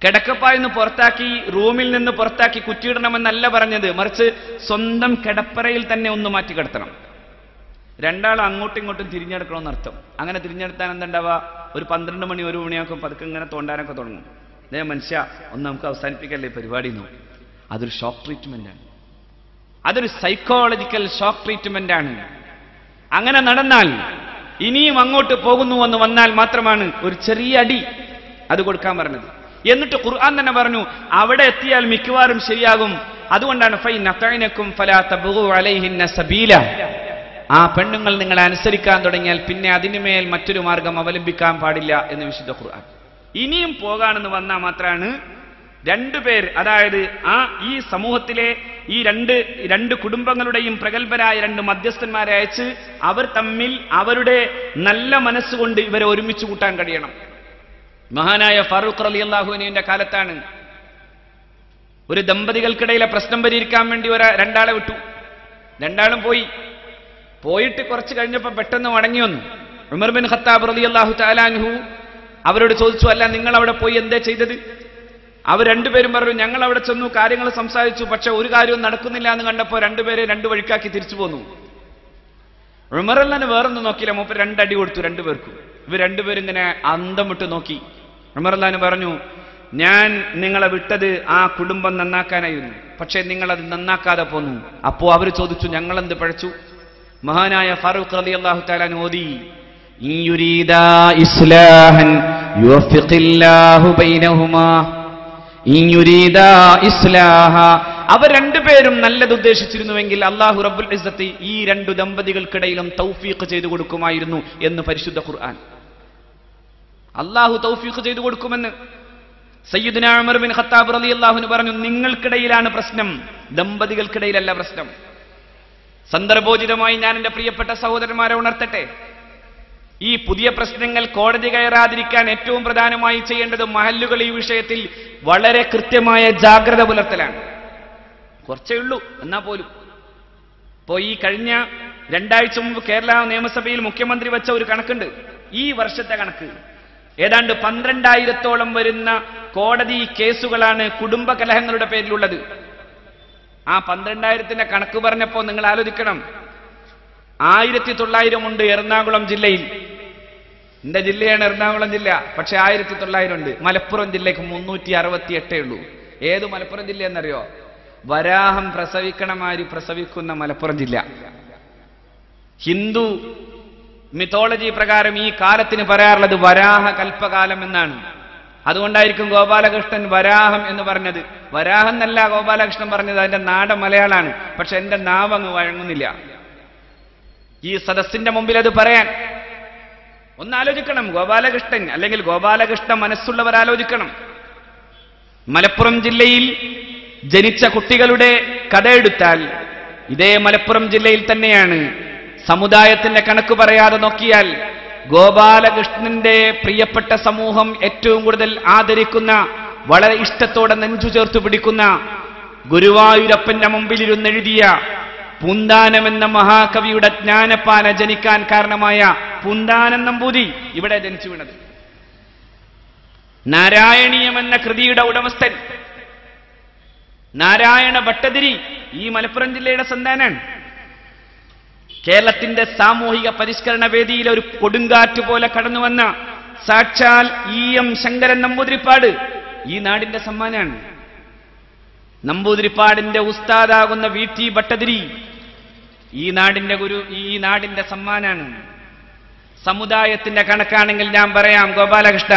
കിടക്കപ്പായെന്ന് പുറത്താക്കി റൂമിൽ നിന്ന് പുറത്താക്കി കുറ്റിയിടണമെന്നല്ല പറഞ്ഞത്, മറിച്ച് സ്വന്തം കിടപ്പറയിൽ തന്നെ ഒന്ന് മാറ്റിക്കിടത്തണം. രണ്ടാളും അങ്ങോട്ടും ഇങ്ങോട്ടും തിരിഞ്ഞെടുക്കണമെന്നർത്ഥം. അങ്ങനെ തിരിഞ്ഞെടുത്താൻ എന്തുണ്ടാവുക? ഒരു 12 മണി 1 മണിയാക്കും പതുക്കെ ഇങ്ങനെ തോണ്ടാനൊക്കെ തുടങ്ങും. മനുഷ്യ ഒന്ന് നമുക്ക് അവസാനിപ്പിക്കല്ലേ പരിപാടി എന്ന്. അതൊരു ഷോക്ക് ട്രീറ്റ്മെന്റ് ആണ്. അതൊരു സൈക്കോളജിക്കൽ ഷോക്ക് ട്രീറ്റ്മെന്റ് ആണ്. അങ്ങനെ നടന്നാൽ ഇനിയും അങ്ങോട്ട് പോകുന്നുവെന്ന് വന്നാൽ മാത്രമാണ് ഒരു ചെറിയ അടി അത് കൊടുക്കാൻ പറഞ്ഞത്. എന്നിട്ട് ഖുർആൻ തന്നെ പറഞ്ഞു അവിടെ എത്തിയാൽ മിക്കവാറും ശരിയാകും. അതുകൊണ്ടാണ് ഫൈൻ അതഅനകും ഫലാ തബ്ഗു അലൈഹിന്ന സബീല. ആ പെണ്ണുങ്ങൾ നിങ്ങളെ അനുസരിക്കാൻ തുടങ്ങിയാൽ പിന്നെ അതിനുമേൽ മറ്റൊരു മാർഗം അവലംബിക്കാൻ പാടില്ല എന്ന് വിശുദ്ധ ഖുർആൻ. ഇനിയും പോകാണെന്ന് വന്നാൽ മാത്രമാണ് രണ്ടുപേർ, അതായത് ഈ സമൂഹത്തിലെ ഈ രണ്ട് കുടുംബങ്ങളുടെയും പ്രഗത്ഭരായ 2 മധ്യസ്ഥന്മാരെ അയച്ച് അവർ തമ്മിൽ അവരുടെ നല്ല മനസ്സുകൊണ്ട് ഇവരെ ഒരുമിച്ച് കൂട്ടാൻ കഴിയണം. മഹാനായ ഫാറൂഖ് റളിയല്ലാഹു അൻഹുവിന്റെ കാലത്താണ് ഒരു ദമ്പതികൾക്കിടയിലെ പ്രശ്നം പരിഹരിക്കാൻ വേണ്ടി രണ്ടാളെ വിട്ടു. രണ്ടാളും പോയിട്ട് കുറച്ച് കഴിഞ്ഞപ്പോൾ പെട്ടെന്ന് മടങ്ങി വന്നു. ഉമർ ബിൻ ഖത്താബ് റളിയല്ലാഹു തആല അൻഹു അവരോട് ചോദിച്ചു, അല്ല നിങ്ങൾ അവിടെ പോയി എന്താ ചെയ്തത്? അവർ രണ്ടുപേരും പറഞ്ഞു, ഞങ്ങൾ അവിടെ ചെന്നു, കാര്യങ്ങൾ സംസാരിച്ചു, പക്ഷെ ഒരു കാര്യവും നടക്കുന്നില്ല എന്ന് കണ്ടപ്പോൾ രണ്ടുപേരെ 2 വഴിക്കാക്കി തിരിച്ചു പോന്നു. ഉമറല്ലാൻ വേറൊന്നും നോക്കിയില്ല, മൂപ്പർ 2 അടി കൊടുത്തു രണ്ടുപേർക്കും. ഇവർ രണ്ടുപേരും ഇങ്ങനെ അന്തം വിട്ട് നോക്കി. ഉമറല്ലാൻ പറഞ്ഞു, ഞാൻ നിങ്ങളെ വിട്ടത് ആ കുടുംബം നന്നാക്കാനായിരുന്നു, പക്ഷെ നിങ്ങളത് നന്നാക്കാതെ പോന്നു. അപ്പോ അവർ ചോദിച്ചു, ഞങ്ങളെന്ത് പഴച്ചു? മഹാനായ ഫാറൂഖ് റളിയല്ലാഹു തആല ഓതി, ഇൻ യുരീദാ ഇസ്ലാഹൻ യുവഫിഖില്ലാഹു ബൈനഹുമാ ഇൻ യുരീദാ ഇസ്ലാഹ. അവർ രണ്ടുപേരും നല്ലത് ഉദ്ദേശിച്ചിരുന്നുവെങ്കിൽ അല്ലാഹു റബ്ബുൽ ഇസ്സത്തി ഈ 2 ദമ്പതികൾക്കിടയിലും തൗഫീഖ് ചെയ്തു കൊടുക്കുമായിരുന്നു എന്ന് പരിശുദ്ധ ഖുർആൻ. അല്ലാഹു തൗഫീഖ് ചെയ്തു കൊടുക്കുമെന്ന് സയ്യിദുനാ ഉമർ ബിൻ ഖത്താബ് റളിയല്ലാഹു അൻഹു പറഞ്ഞു, നിങ്ങൾക്കിടയിലാണ് പ്രശ്നം, ദമ്പതികൾക്കിടയിലല്ല പ്രശ്നം. സന്ദർഭോചിതമായി ഞാൻ എന്റെ പ്രിയപ്പെട്ട സഹോദരന്മാരെ ഉണർത്തട്ടെ, ഈ പുതിയ പ്രശ്നങ്ങൾ കോടതി കയറാതിരിക്കാൻ ഏറ്റവും പ്രധാനമായി ചെയ്യേണ്ടത് മഹല്ലുകൾ ഈ വിഷയത്തിൽ വളരെ കൃത്യമായ ജാഗ്രത പുലർത്തലാണ്. കുറച്ചേ ഉള്ളൂ എന്നാ പോലും. ഇപ്പോ ഈ കഴിഞ്ഞ 2 ആഴ്ച മുമ്പ് കേരള നിയമസഭയിൽ മുഖ്യമന്ത്രി വെച്ച ഒരു കണക്കുണ്ട്. ഈ വർഷത്തെ കണക്ക് ഏതാണ്ട് 12,000-ഓളം വരുന്ന കോടതി കേസുകളാണ് കുടുംബ കലഹങ്ങളുടെ പേരിലുള്ളത്. ആ 12,000-ന്റെ കണക്ക് പറഞ്ഞപ്പോ നിങ്ങൾ ആലോചിക്കണം, 1900 ഉണ്ട് എറണാകുളം ജില്ലയിൽ. എന്റെ ജില്ലയാണ് എറണാകുളം ജില്ല, പക്ഷെ 1900 ഉണ്ട്. മലപ്പുറം ജില്ലയ്ക്ക് 368 ഉള്ളൂ. ഏത് മലപ്പുറം ജില്ല എന്നറിയോ? വരാഹം പ്രസവിക്കണമാരി പ്രസവിക്കുന്ന മലപ്പുറം ജില്ല. ഹിന്ദു മിത്തോളജി പ്രകാരം ഈ കാലത്തിന് പറയാറുള്ളത് വരാഹ കൽപ്പകാലം എന്നാണ്. അതുകൊണ്ടായിരിക്കും ഗോപാലകൃഷ്ണൻ വരാഹം എന്ന് പറഞ്ഞത്. വരാഹം എന്നല്ല ഗോപാലകൃഷ്ണൻ പറഞ്ഞത്, അതിന്റെ നാടൻ മലയാളാണ്. പക്ഷെ എന്റെ നാവങ്ങ് വഴങ്ങുന്നില്ല ഈ സദസ്സിന്റെ മുമ്പിൽ അത് പറയാൻ. ഒന്നാലോചിക്കണം. ഗോപാലകൃഷ്ണൻ അല്ലെങ്കിൽ ഗോപാലകൃഷ്ണ മനസ്സുള്ളവർ ആലോചിക്കണം. മലപ്പുറം ജില്ലയിൽ ജനിച്ച കുട്ടികളുടെ കഥ എടുത്താൽ ഇതേ മലപ്പുറം ജില്ലയിൽ തന്നെയാണ്. സമുദായത്തിന്റെ കണക്ക് പറയാതെ നോക്കിയാൽ ഗോപാലകൃഷ്ണന്റെ പ്രിയപ്പെട്ട സമൂഹം ഏറ്റവും കൂടുതൽ ആദരിക്കുന്ന, വളരെ ഇഷ്ടത്തോടെ നെഞ്ചു ചേർത്തു പിടിക്കുന്ന, ഗുരുവായൂരപ്പന്റെ മുമ്പിലിരുന്നെഴുതിയ പൂന്താനം എന്ന മഹാകവിയുടെ ജ്ഞാനപ്പാന ജനിക്കാൻ കാരണമായ പൂന്താനം നമ്പൂതിരി ഇവിടെ ജനിച്ചു വീണത്. നാരായണീയം എന്ന കൃതിയുടെ ഉടമസ്ഥൻ നാരായണ ഭട്ടതിരി ഈ മലപ്പുറം ജില്ലയുടെ സന്താനാണ്. കേരളത്തിന്റെ സാമൂഹിക പരിഷ്കരണ വേദിയിൽ ഒരു കൊടുങ്കാറ്റ് പോലെ കടന്നുവന്ന സാക്ഷാൽ EM ശങ്കരൻ നമ്പൂതിരിപ്പാട് ഈ നാടിന്റെ സമ്മാനാണ്. നമ്പൂതിരിപ്പാടിന്റെ ഉസ്താദാകുന്ന VT ഭട്ടതിരി ഈ നാടിന്റെ ഗുരു, ഈ നാടിന്റെ സമ്മാനാണ്. സമുദായത്തിന്റെ കണക്കാണെങ്കിൽ ഞാൻ പറയാം, ഗോപാലകൃഷ്ണ,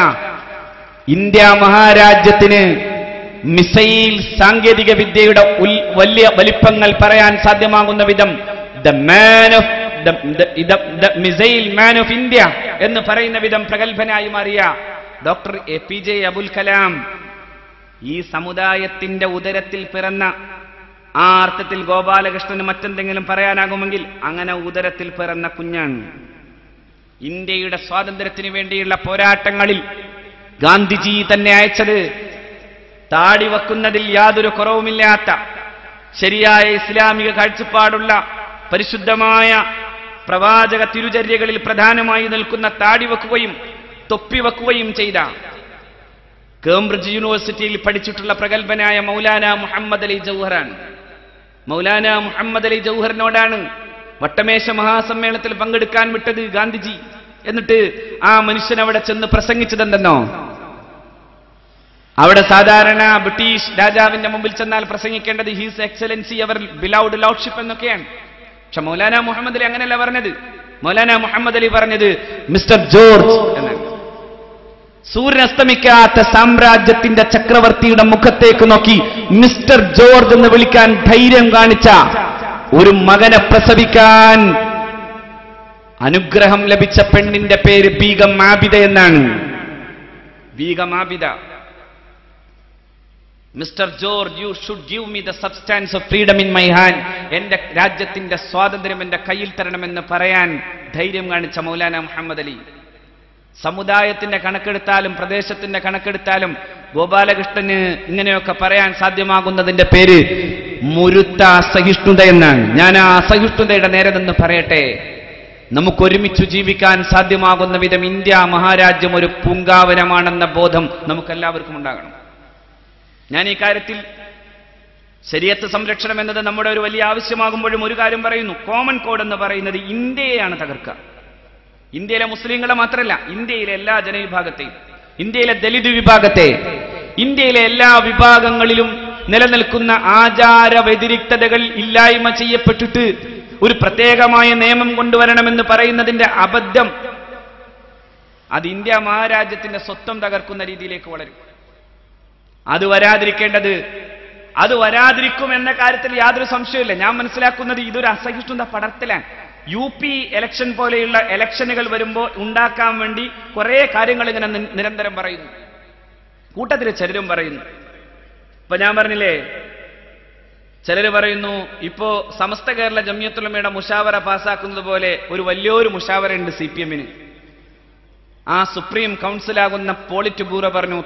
ഇന്ത്യ മഹാരാജ്യത്തിന് മിസൈൽ സാങ്കേതിക വിദ്യയുടെ വലിയ വലിപ്പങ്ങൾ പറയാൻ സാധ്യമാകുന്ന വിധം മിസൈൽ മാൻ ഓഫ് ഇന്ത്യ എന്ന് പറയുന്ന വിധം പ്രഗത്ഭനായി മാറിയ ഡോക്ടർ APJ അബുൽ കലാം ഈ സമുദായത്തിന്റെ ഉദരത്തിൽ പിറന്ന, ആ അർത്ഥത്തിൽ ഗോപാലകൃഷ്ണന് മറ്റെന്തെങ്കിലും പറയാനാകുമെങ്കിൽ അങ്ങനെ ഉദരത്തിൽ പിറന്ന കുഞ്ഞാണ്. ഇന്ത്യയുടെ സ്വാതന്ത്ര്യത്തിന് വേണ്ടിയുള്ള പോരാട്ടങ്ങളിൽ ഗാന്ധിജി തന്നെ അയച്ചത് താടി വെക്കുന്നതിൽ യാതൊരു കുറവുമില്ലാത്ത, ശരിയായ ഇസ്ലാമിക കാഴ്ചപ്പാടുള്ള, പരിശുദ്ധമായ പ്രവാചക തിരുചര്യകളിൽ പ്രധാനമായി നിൽക്കുന്ന താടി വെക്കുകയും തൊപ്പി വെക്കുകയും ചെയ്ത, കേംബ്രിഡ്ജ് യൂണിവേഴ്സിറ്റിയിൽ പഠിച്ചിട്ടുള്ള പ്രഗത്ഭനായ മൗലാന മുഹമ്മദ് അലി ജൗഹറാണ്. മൗലാന മുഹമ്മദ് അലി ജൗഹറിനോടാണ് വട്ടമേശ മഹാസമ്മേളനത്തിൽ പങ്കെടുക്കാൻ വിട്ടത് ഗാന്ധിജി. എന്നിട്ട് ആ മനുഷ്യൻ അവിടെ ചെന്ന് പ്രസംഗിച്ചതെന്തെന്നോ, അവിടെ സാധാരണ ബ്രിട്ടീഷ് രാജാവിന്റെ മുമ്പിൽ ചെന്നാൽ പ്രസംഗിക്കേണ്ടത് ഹീസ് എക്സലൻസി അവർ ബിലൗഡ് ലോർഡ്ഷിപ്പ് എന്നൊക്കെയാണ്. പക്ഷെ മൗലാന മുഹമ്മദ് അലി അങ്ങനെയല്ല പറഞ്ഞത്. മൗലാന മുഹമ്മദ് അലി പറഞ്ഞത് മിസ്റ്റർ ജോർജ് എന്നാണ്. സൂര്യൻ അസ്തമിക്കാത്ത സാമ്രാജ്യത്തിന്റെ ചക്രവർത്തിയുടെ മുഖത്തേക്ക് നോക്കി മിസ്റ്റർ ജോർജ് എന്ന് വിളിക്കാൻ ധൈര്യം കാണിച്ച ഒരു മകനെ പ്രസവിക്കാൻ അനുഗ്രഹം ലഭിച്ച പെണ്ണിന്റെ പേര് ബീഗം ആബിദ എന്നാണ്. Begum Abida, mister George, you should give me the substance of freedom in my hand. എന്റെ രാജ്യത്തിന്റെ സ്വാതന്ത്ര്യം എന്റെ കയ്യിൽ തരണമെന്ന് പറയാൻ ധൈര്യം കാണിച്ച മൗലാന മുഹമ്മദ് അലി. സമുദായത്തിന്റെ കണക്കെടുത്താലും പ്രദേശത്തിന്റെ കണക്കെടുത്താലും ഗോപാലകൃഷ്ണന് ഇങ്ങനെയൊക്കെ പറയാൻ സാധ്യമാകുന്നതിന്റെ പേര് മുരുത്ത അസഹിഷ്ണുത എന്നാണ്. ഞാൻ ആ അസഹിഷ്ണുതയുടെ നേരെ നിന്ന് പറയട്ടെ, നമുക്കൊരുമിച്ചു ജീവിക്കാൻ സാധ്യമാകുന്ന വിധം ഇന്ത്യ മഹാരാജ്യം ഒരു പൂങ്കാവനമാണെന്ന ബോധം നമുക്കെല്ലാവർക്കും ഉണ്ടാകണം. ഞാൻ ഈ കാര്യത്തിൽ ശരീഅത്ത് സംരക്ഷണം എന്നത് നമ്മുടെ ഒരു വലിയ ആവശ്യമാകുമ്പോഴും ഒരു കാര്യം പറയുന്നു, കോമൺ കോഡ് എന്ന് പറയുന്നത് ഇന്ത്യയെയാണ് തകർക്കുക. ഇന്ത്യയിലെ മുസ്ലിങ്ങളെ മാത്രമല്ല, ഇന്ത്യയിലെ എല്ലാ ജനവിഭാഗത്തെയും, ഇന്ത്യയിലെ ദലിത് വിഭാഗത്തെ, ഇന്ത്യയിലെ എല്ലാ വിഭാഗങ്ങളിലും നിലനിൽക്കുന്ന ആചാര വ്യതിരിക്തതകൾ ഇല്ലായ്മ ചെയ്യപ്പെട്ടിട്ട് ഒരു പ്രത്യേകമായ നിയമം കൊണ്ടുവരണമെന്ന് പറയുന്നതിന്റെ അബദ്ധം അത് ഇന്ത്യ മഹാരാജ്യത്തിന്റെ സ്വത്വം തകർക്കുന്ന രീതിയിലേക്ക് വളരും. അത് വരാതിരിക്കേണ്ടത്, അത് വരാതിരിക്കും എന്ന കാര്യത്തിൽ യാതൊരു സംശയമില്ല. ഞാൻ മനസ്സിലാക്കുന്നത് ഇതൊരു അസഹിഷ്ണുത പടർത്തലാണ്. UP ഇലക്ഷൻ പോലെയുള്ള ഇലക്ഷനുകൾ വരുമ്പോൾ ഉണ്ടാക്കാൻ വേണ്ടി കുറെ കാര്യങ്ങൾ ഇങ്ങനെ നിരന്തരം പറയുന്നു. കൂട്ടത്തിൽ ചിലരും പറയുന്നു, ഇപ്പൊ ഞാൻ പറഞ്ഞില്ലേ, ചിലർ പറയുന്നു ഇപ്പോ സമസ്ത കേരള ജംഇയ്യത്തുൽ മുഷാവറ പാസ്സാക്കുന്നത് പോലെ ഒരു വലിയൊരു മുഷാവറ ഉണ്ട് CPM-ന്. ആ സുപ്രീം കൗൺസിലാകുന്ന പോളിറ്റ് ബ്യൂറോ പറഞ്ഞു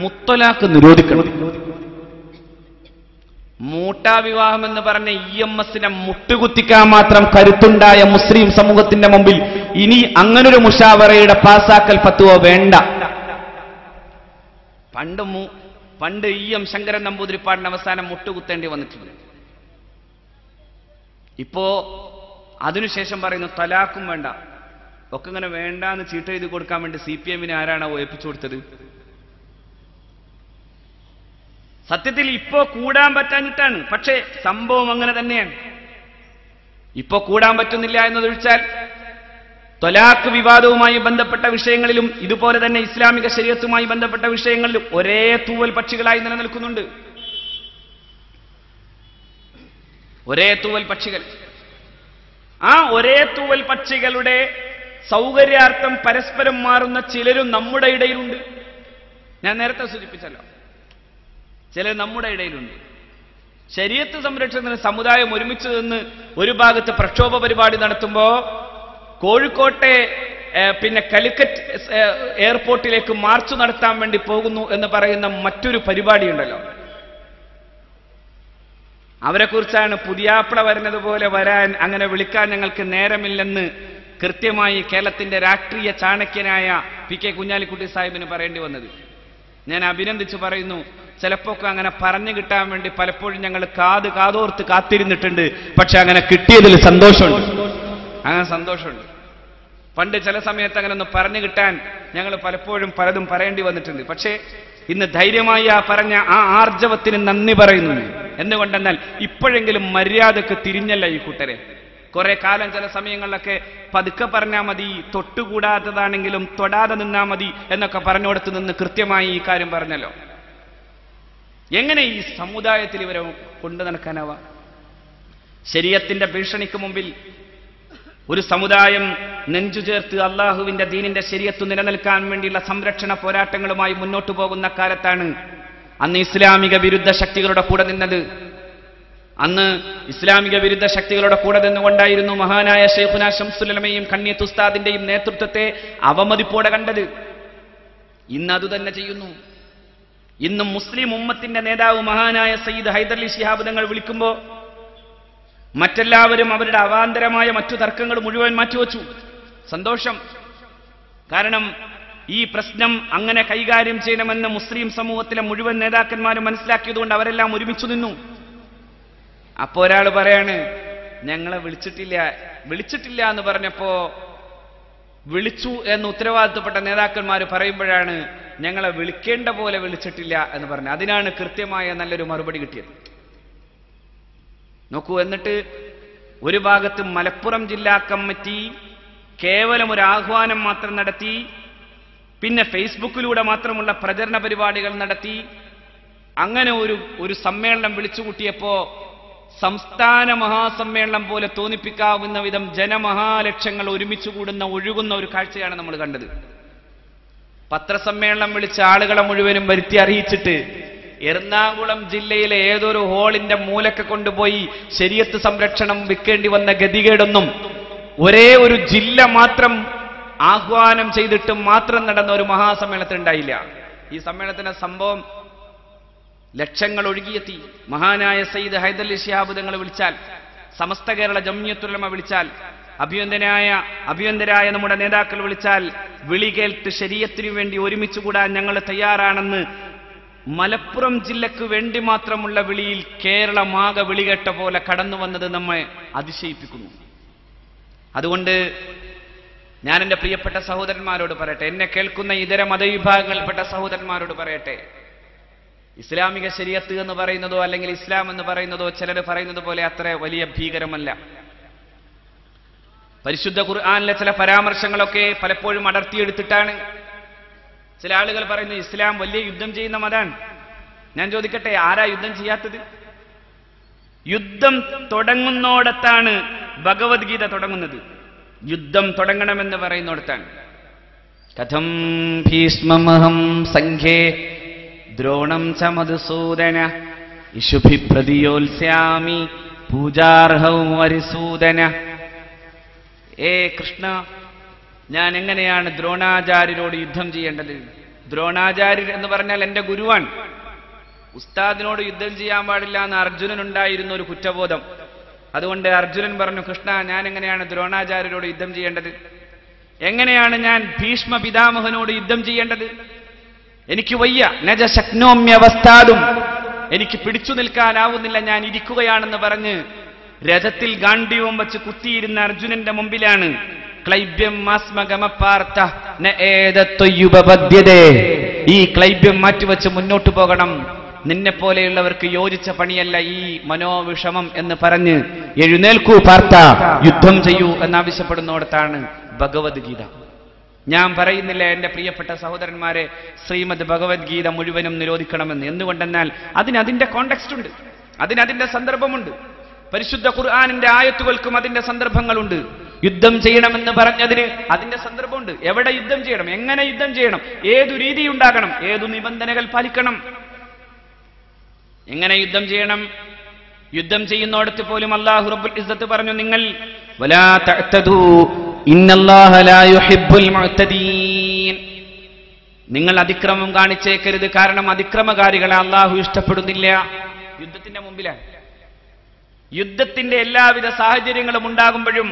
മുത്തലാഖ് നിരോധിക്കണം. മൂട്ടാ വിവാഹം എന്ന് പറഞ്ഞ EMS-നെ മുട്ടുകുത്തിക്കാൻ മാത്രം കരുത്തുണ്ടായ മുസ്ലിം സമൂഹത്തിന്റെ മുമ്പിൽ ഇനി അങ്ങനൊരു മുഷാവറയുടെ പാസാക്കൽ ഫത്വ വേണ്ട. പണ്ട് EM ശങ്കരൻ നമ്പൂതിരിപ്പാടിന് അവസാനം മുട്ടുകുത്തേണ്ടി വന്നിട്ടുണ്ട്. ഇപ്പോ അതിനുശേഷം പറയുന്നു തലാഖും വേണ്ട, ഒക്കെ ഇങ്ങനെ വേണ്ടാന്ന് ചീട്ട് എഴുതി കൊടുക്കാൻ വേണ്ടി CPM-നെ ആരാണോ ഏൽപ്പിച്ചു കൊടുത്തത്? സത്യത്തിൽ ഇപ്പോ കൂടാൻ പറ്റാഞ്ഞിട്ടാണ്. പക്ഷേ സംഭവം അങ്ങനെ തന്നെയാണ്. ഇപ്പോ കൂടാൻ പറ്റുന്നില്ല എന്നതൊഴിച്ചാൽ ത്വലാഖ് വിവാദവുമായി ബന്ധപ്പെട്ട വിഷയങ്ങളിലും ഇതുപോലെ തന്നെ ഇസ്ലാമിക ശരീഅത്തുമായി ബന്ധപ്പെട്ട വിഷയങ്ങളിലും ഒരേ തൂവൽ പക്ഷികളായി നിലനിൽക്കുന്നുണ്ട്. ഒരേ തൂവൽ പക്ഷികൾ. ആ ഒരേ തൂവൽ പക്ഷികളുടെ സൗകര്യാർത്ഥം പരസ്പരം മാറുന്ന ചിലരും നമ്മുടെ ഇടയിലുണ്ട്. ഞാൻ നേരത്തെ സൂചിപ്പിച്ചല്ലോ, ചിലർ നമ്മുടെ ഇടയിലുണ്ട്. ശരീഅത്ത് സംരക്ഷണത്തിന് സമുദായം ഒരുമിച്ച് നിന്ന് ഒരു ഭാഗത്ത് പ്രക്ഷോഭ പരിപാടി നടത്തുമ്പോൾ കോഴിക്കോട്ടെ കാലിക്കറ്റ് എയർപോർട്ടിലേക്ക് മാർച്ച് നടത്താൻ വേണ്ടി പോകുന്നു എന്ന് പറയുന്ന മറ്റൊരു പരിപാടിയുണ്ടല്ലോ, അവരെക്കുറിച്ചാണ് പുതിയാപ്പിള വരുന്നത് പോലെ വരാൻ അങ്ങനെ വിളിക്കാൻ ഞങ്ങൾക്ക് നേരമില്ലെന്ന് കൃത്യമായി കേരളത്തിന്റെ രാഷ്ട്രീയ ചാണക്യനായ പി കെ കുഞ്ഞാലിക്കുട്ടി സാഹിബിന് പറയേണ്ടി വന്നത്. ഞാൻ അഭിനന്ദിച്ചു പറയുന്നു. ചിലപ്പോ അങ്ങനെ പറഞ്ഞു കിട്ടാൻ വേണ്ടി പലപ്പോഴും ഞങ്ങൾ കാതോർത്ത് കാത്തിരുന്നിട്ടുണ്ട്. പക്ഷെ അങ്ങനെ കിട്ടിയതിൽ സന്തോഷമുണ്ട്. അങ്ങനെ സന്തോഷമുണ്ട്. പണ്ട് ചില സമയത്ത് അങ്ങനെ ഒന്ന് പറഞ്ഞു കിട്ടാൻ ഞങ്ങൾ പലപ്പോഴും പലതും പറയേണ്ടി വന്നിട്ടുണ്ട്. പക്ഷേ ഇന്ന് ധൈര്യമായി പറഞ്ഞ ആ ആർജവത്തിന് നന്ദി പറയുന്നു. എന്തുകൊണ്ടെന്നാൽ ഇപ്പോഴെങ്കിലും മര്യാദക്ക് തിരിഞ്ഞല്ല ഈ കൂട്ടരെ. കുറെ കാലം ചില സമയങ്ങളിലൊക്കെ പതുക്കെ പറഞ്ഞാൽ മതി, തൊട്ടുകൂടാത്തതാണെങ്കിലും തൊടാതെ നിന്നാ മതി എന്നൊക്കെ പറഞ്ഞുകൊടുത്ത് നിന്ന് കൃത്യമായി ഈ കാര്യം പറഞ്ഞല്ലോ. എങ്ങനെ ഈ സമുദായത്തിൽ ഇവരെ കൊണ്ടു നടക്കാനാവാം? ശരീഅത്തിന്റെ ഭീഷണിക്ക് മുമ്പിൽ ഒരു സമുദായം നെഞ്ചു ചേർത്ത് അള്ളാഹുവിന്റെ ദീനിന്റെ ശരീഅത്ത് നിലനിൽക്കാൻ വേണ്ടിയുള്ള സംരക്ഷണ പോരാട്ടങ്ങളുമായി മുന്നോട്ടു പോകുന്ന കാലത്താണ് അന്ന് ഇസ്ലാമിക വിരുദ്ധ ശക്തികളുടെ കൂടെ നിന്നത്. അന്ന് ഇസ്ലാമിക വിരുദ്ധ ശക്തികളുടെ കൂടെ നിന്നുകൊണ്ടായിരുന്നു മഹാനായ ശൈഖുന ശംസുൽ ഉലമയും കണ്ണിയത്ത് ഉസ്താദിന്റെയും നേതൃത്വത്തെ അവമതിപ്പോടെ കണ്ടത്. ഇന്ന് അതുതന്നെ ചെയ്യുന്നു. ഇന്നും മുസ്ലിം ഉമ്മത്തിന്റെ നേതാവ് മഹാനായ സയ്യിദ് ഹൈദരലി ശിഹാബ് തങ്ങൾ വിളിക്കുമ്പോൾ മറ്റെല്ലാവരും അവരുടെ അവാന്തരമായ മറ്റു തർക്കങ്ങൾ മുഴുവൻ മാറ്റിവെച്ചു. സന്തോഷം. കാരണം ഈ പ്രശ്നം അങ്ങനെ കൈകാര്യം ചെയ്യണമെന്ന് മുസ്ലിം സമൂഹത്തിലെ മുഴുവൻ നേതാക്കന്മാരും മനസ്സിലാക്കിയതുകൊണ്ട് അവരെല്ലാം ഒരുമിച്ചു നിന്നു. അപ്പോ ഒരാൾ പറയാണ്, ഞങ്ങളെ വിളിച്ചിട്ടില്ല എന്ന് പറഞ്ഞപ്പോ വിളിച്ചു എന്ന് ഉത്തരവാദിത്തപ്പെട്ട നേതാക്കന്മാർ പറയുമ്പോഴാണ് ഞങ്ങളെ വിളിക്കേണ്ട പോലെ വിളിച്ചിട്ടില്ല എന്ന് പറഞ്ഞു. അതിനാണ് കൃത്യമായ നല്ലൊരു മറുപടി കിട്ടിയത്. നോക്കൂ, എന്നിട്ട് ഒരു ഭാഗത്ത് മലപ്പുറം ജില്ലാ കമ്മിറ്റി കേവലം ഒരു ആഹ്വാനം മാത്രം നടത്തി, പിന്നെ ഫേസ്ബുക്കിലൂടെ മാത്രമുള്ള പ്രചരണ പരിപാടികൾ നടത്തി, അങ്ങനെ ഒരു സമ്മേളനം വിളിച്ചുകൂട്ടിയപ്പോ സംസ്ഥാന മഹാസമ്മേളനം പോലെ തോന്നിപ്പിക്കാവുന്ന വിധം ജനമഹാലക്ഷങ്ങൾ ഒരുമിച്ച് കൂടുന്ന ഒഴുകുന്ന ഒരു കാഴ്ചയാണ് നമ്മൾ കണ്ടത്. പത്രസമ്മേളനം വിളിച്ച ആളുകളെ മുഴുവനും വരുത്തി അറിയിച്ചിട്ട് എറണാകുളം ജില്ലയിലെ ഏതൊരു ഹോളിന്റെ മൂലക്ക് കൊണ്ടുപോയി ശരീഅത്ത് സംരക്ഷണം വിൽക്കേണ്ടി വന്ന ഗതികേടൊന്നും ഒരേ ഒരു ജില്ല മാത്രം ആഹ്വാനം ചെയ്തിട്ട് മാത്രം നടന്ന ഒരു മഹാസമ്മേളനത്തിൽ ഉണ്ടായില്ല. ഈ സമ്മേളനത്തിന്റെ സംഭവം ലക്ഷങ്ങൾ ഒഴുകിയെത്തി. മഹാനായ സയ്യിദ് ഹൈദരലി ശിഹാബ് തങ്ങൾ വിളിച്ചാൽ, സമസ്ത കേരള ജംഇയ്യത്തുൽ ഉലമ വിളിച്ചാൽ, അഭിയന്തരായ നമ്മുടെ നേതാക്കൾ വിളിച്ചാൽ വിളി കേട്ട് ശരീഅത്തിന് വേണ്ടി ഒരുമിച്ച് കൂടാൻ ഞങ്ങൾ തയ്യാറാണെന്ന് മലപ്പുറം ജില്ലക്ക് വേണ്ടി മാത്രമുള്ള വിളിയിൽ കേരളമാകെ വിളികേട്ട പോലെ കടന്നു വന്നത് നമ്മെ അതിശയിപ്പിക്കുന്നു. അതുകൊണ്ട് ഞാൻ എൻ്റെ പ്രിയപ്പെട്ട സഹോദരന്മാരോട് പറയട്ടെ, എന്നെ കേൾക്കുന്ന ഇതര മതവിഭാഗങ്ങളിൽപ്പെട്ട സഹോദരന്മാരോട് പറയട്ടെ, ഇസ്ലാമിക ശരീഅത്ത് എന്ന് പറയുന്നതോ അല്ലെങ്കിൽ ഇസ്ലാം എന്ന് പറയുന്നതോ ചിലർ പറയുന്നത് പോലെ അത്ര വലിയ ഭീകരമല്ല. പരിശുദ്ധ ഖുർആനിലെ ചില പരാമർശങ്ങളൊക്കെ പലപ്പോഴും അടർത്തിയെടുത്തിട്ടാണ് ചില ആളുകൾ പറയുന്നു ഇസ്ലാം വലിയ യുദ്ധം ചെയ്യുന്ന മതമാണ്. ഞാൻ ചോദിക്കട്ടെ, ആരാ യുദ്ധം ചെയ്യാത്തത്? യുദ്ധം തുടങ്ങുന്നോടത്താണ് ഭഗവത്ഗീത തുടങ്ങുന്നത്. യുദ്ധം തുടങ്ങണമെന്ന് പറയുന്നിടത്താണ്. കഥം ഭീഷ്മമഹം സംഘേ ദ്രോണം ച മധുസൂദന ഇഷുഭി പ്രതിയോത്സ്യാമി പൂജാർഹം വരിസൂദന. ഏ കൃഷ്ണ, ഞാൻ എങ്ങനെയാണ് ദ്രോണാചാര്യരോട് യുദ്ധം ചെയ്യേണ്ടത്? ദ്രോണാചാര്യർ എന്ന് പറഞ്ഞാൽ എന്റെ ഗുരുവാൻ. ഉസ്താദിനോട് യുദ്ധം ചെയ്യാൻ പാടില്ല എന്ന് അർജുനനുണ്ടായിരുന്ന ഒരു കുറ്റബോധം. അതുകൊണ്ട് അർജുനൻ പറഞ്ഞു, കൃഷ്ണ, ഞാൻ എങ്ങനെയാണ് ദ്രോണാചാര്യരോട് യുദ്ധം ചെയ്യേണ്ടത്? എങ്ങനെയാണ് ഞാൻ ഭീഷ്മ പിതാമഹനോട് യുദ്ധം ചെയ്യേണ്ടത്? എനിക്ക് വയ്യ. നജ ശക്നോമ്യവസ്ഥാതും, എനിക്ക് പിടിച്ചു നിൽക്കാനാവുന്നില്ല, ഞാൻ ഇരിക്കുകയാണെന്ന് പറഞ്ഞ് രഥത്തിൽ ഗാണ്ഡീവം വെച്ച് കുത്തിയിരുന്ന അർജുനന്റെ മുമ്പിലാണ് ക്ലൈബ്യം മാസ്മഗമപാർത്ഥ ന ഏതത്വയുപപദ്യതേ, ഈ ക്ലൈബ്യം മാറ്റിവെച്ച് മുന്നോട്ടു പോകണം, നിന്നെ പോലെയുള്ളവർക്ക് യോജിച്ച പണിയല്ല ഈ മനോവിഷമം എന്ന് പറഞ്ഞ് എഴുന്നേൽക്കൂ പാർത്ഥ, യുദ്ധം ചെയ്യൂ എന്നാവശ്യപ്പെടുന്നിടത്താണ് ഭഗവത്ഗീത. ഞാൻ പറയുന്നില്ല എൻ്റെ പ്രിയപ്പെട്ട സഹോദരന്മാരെ ശ്രീമദ് ഭഗവത്ഗീത മുഴുവനും നിരോധിക്കണമെന്ന്. എന്തുകൊണ്ടെന്നാൽ അതിന്റെ കോണ്ടെക്സ്റ്റ് ഉണ്ട്, അതിന്റെ സന്ദർഭമുണ്ട്. പരിശുദ്ധ ഖുർആനിന്റെ ആയത്തുകൾക്കും അതിന്റെ സന്ദർഭങ്ങളുണ്ട്. യുദ്ധം ചെയ്യണമെന്ന് പറഞ്ഞതിന് അതിന്റെ സന്ദർഭമുണ്ട്. എവിടെ യുദ്ധം ചെയ്യണം, എങ്ങനെ യുദ്ധം ചെയ്യണം, ഏതു രീതി ഉണ്ടാകണം, ഏതു നിബന്ധനകൾ പാലിക്കണം, എങ്ങനെ യുദ്ധം ചെയ്യണം. യുദ്ധം ചെയ്യുന്നിടത്ത് പോലും അല്ലാഹു റബ്ബുൽ ഇസ്സത്ത് പറഞ്ഞു, നിങ്ങൾ വലാ തഅ്തദൂ ഇന്നല്ലാഹ ലാ യുഹിബ്ബുൽ മുഅ്തദീൻ, നിങ്ങൾ അതിക്രമം കാണിച്ചേക്കരുത്, കാരണം അതിക്രമകാരികളെ അല്ലാഹു ഇഷ്ടപ്പെടുന്നില്ല. യുദ്ധത്തിന്റെ മുമ്പിലാണ്. യുദ്ധത്തിന്റെ എല്ലാവിധ സാഹചര്യങ്ങളും ഉണ്ടാകുമ്പോഴും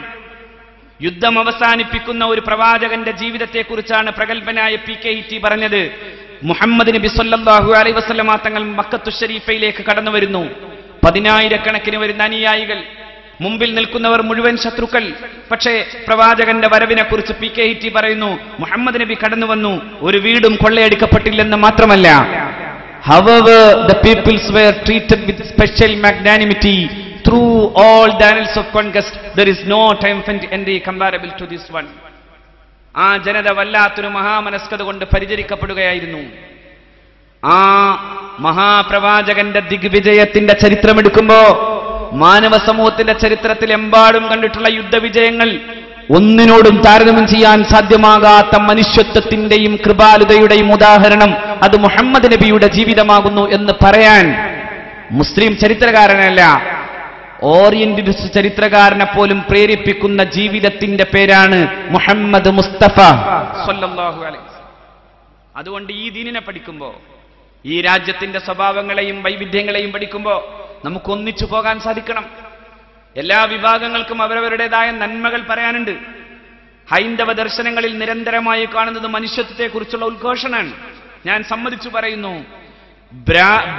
യുദ്ധം അവസാനിപ്പിക്കുന്ന ഒരു പ്രവാചകന്റെ ജീവിതത്തെക്കുറിച്ചാണ് പ്രഗത്ഭനായ PKET പറഞ്ഞത്. മുഹമ്മദ് നബി സല്ലല്ലാഹു അലൈഹി വസല്ലമ തങ്ങൾ മക്കത്തു ശരീഫയിലേക്ക് കടന്നു വരുന്നു. 10,000 വരുന്ന അനുയായികൾ, മുമ്പിൽ നിൽക്കുന്നവർ മുഴുവൻ ശത്രുക്കൾ. പക്ഷേ പ്രവാചകന്റെ വരവിനെ കുറിച്ച് PKET പറയുന്നു, മുഹമ്മദ് നബി കടന്നു വന്നു, ഒരു വീടും കൊള്ളയടിക്കപ്പെട്ടില്ലെന്ന് മാത്രമല്ല, however the peoples were treated with special magnanimity through all the annals of conquest, there is no triumphant entry comparable to this one. ആ ജനത വല്ലാത്തൊരു മഹാമനസ്കത കൊണ്ട് പരിചരിക്കപ്പെടുകയായിരുന്നു. ആ മഹാപ്രവാചകന്റെ ദിഗ്വിജയത്തിന്റെ ചരിത്രമെടുക്കുമ്പോ മാനവ സമൂഹത്തിന്റെ ചരിത്രത്തിൽ എമ്പാടും കണ്ടിട്ടുള്ള യുദ്ധവിജയങ്ങൾ ഒന്നിനോടും താരതമ്യം ചെയ്യാൻ സാധ്യമാകാത്ത മനുഷ്യത്വത്തിന്റെയും കൃപാലുതയുടെയും ഉദാഹരണം അത് മുഹമ്മദ് നബിയുടെ ജീവിതമാകുന്നു എന്ന് പറയാൻ മുസ്ലിം ചരിത്രകാരനല്ല, ഓറിയന്റലിസ്റ്റ് ചരിത്രകാരനെ പോലും പ്രേരിപ്പിക്കുന്ന ജീവിതത്തിന്റെ പേരാണ് മുഹമ്മദ് മുസ്തഫ സ്വല്ലല്ലാഹു അലൈഹി വസല്ലം. അതുകൊണ്ട് ഈ ദീനിനെ പഠിക്കുമ്പോ, ഈ രാജ്യത്തിന്റെ സ്വഭാവങ്ങളെയും വൈവിധ്യങ്ങളെയും പഠിക്കുമ്പോ നമുക്ക് ഒന്നിച്ചു പോകാൻ സാധിക്കണം. എല്ലാ വിഭാഗങ്ങൾക്കും അവരവരുടേതായ നന്മകൾ പറയാനുണ്ട്. ഹൈന്ദവ ദർശനങ്ങളിൽ നിരന്തരമായി കാണുന്നത് മനുഷ്യത്വത്തെക്കുറിച്ചുള്ള ഉദ്ഘോഷണമാണ്. ഞാൻ സമ്മതിച്ചു പറയുന്നു,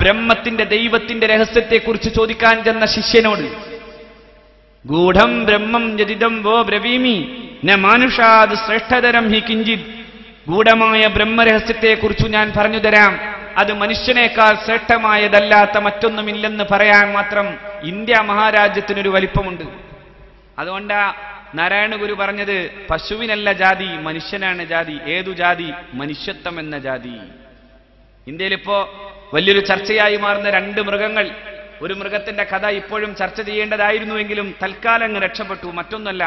ബ്രഹ്മത്തിന്റെ ദൈവത്തിന്റെ രഹസ്യത്തെക്കുറിച്ച് ചോദിക്കാൻ ചെന്ന ശിഷ്യനോട് ഗൂഢം ബ്രഹ്മം യദിദം വോ ബ്രവീമി ന മാനുഷാത് ശ്രേഷ്ഠതരം ഹി കിഞ്ചിത്, ഗൂഢമായ ബ്രഹ്മരഹസ്യത്തെക്കുറിച്ച് ഞാൻ പറഞ്ഞു തരാം, അത് മനുഷ്യനേക്കാൾ ശ്രേഷ്ഠമായതല്ലാത്ത മറ്റൊന്നുമില്ലെന്ന് പറയാൻ മാത്രം ഇന്ത്യ മഹാരാജ്യത്തിനൊരു വലിപ്പമുണ്ട്. അതുകൊണ്ടാ നാരായണ ഗുരു പറഞ്ഞത്, പശുവിനല്ല ജാതി, മനുഷ്യനാണ് ജാതി. ഏതു ജാതി? മനുഷ്യത്വം എന്ന ജാതി. ഇന്ത്യയിലിപ്പോ വലിയൊരു ചർച്ചയായി മാറുന്ന 2 മൃഗങ്ങൾ. ഒരു മൃഗത്തിന്റെ കഥ ഇപ്പോഴും ചർച്ച ചെയ്യേണ്ടതായിരുന്നുവെങ്കിലും തൽക്കാലം അങ്ങ് രക്ഷപ്പെട്ടു. മറ്റൊന്നല്ല,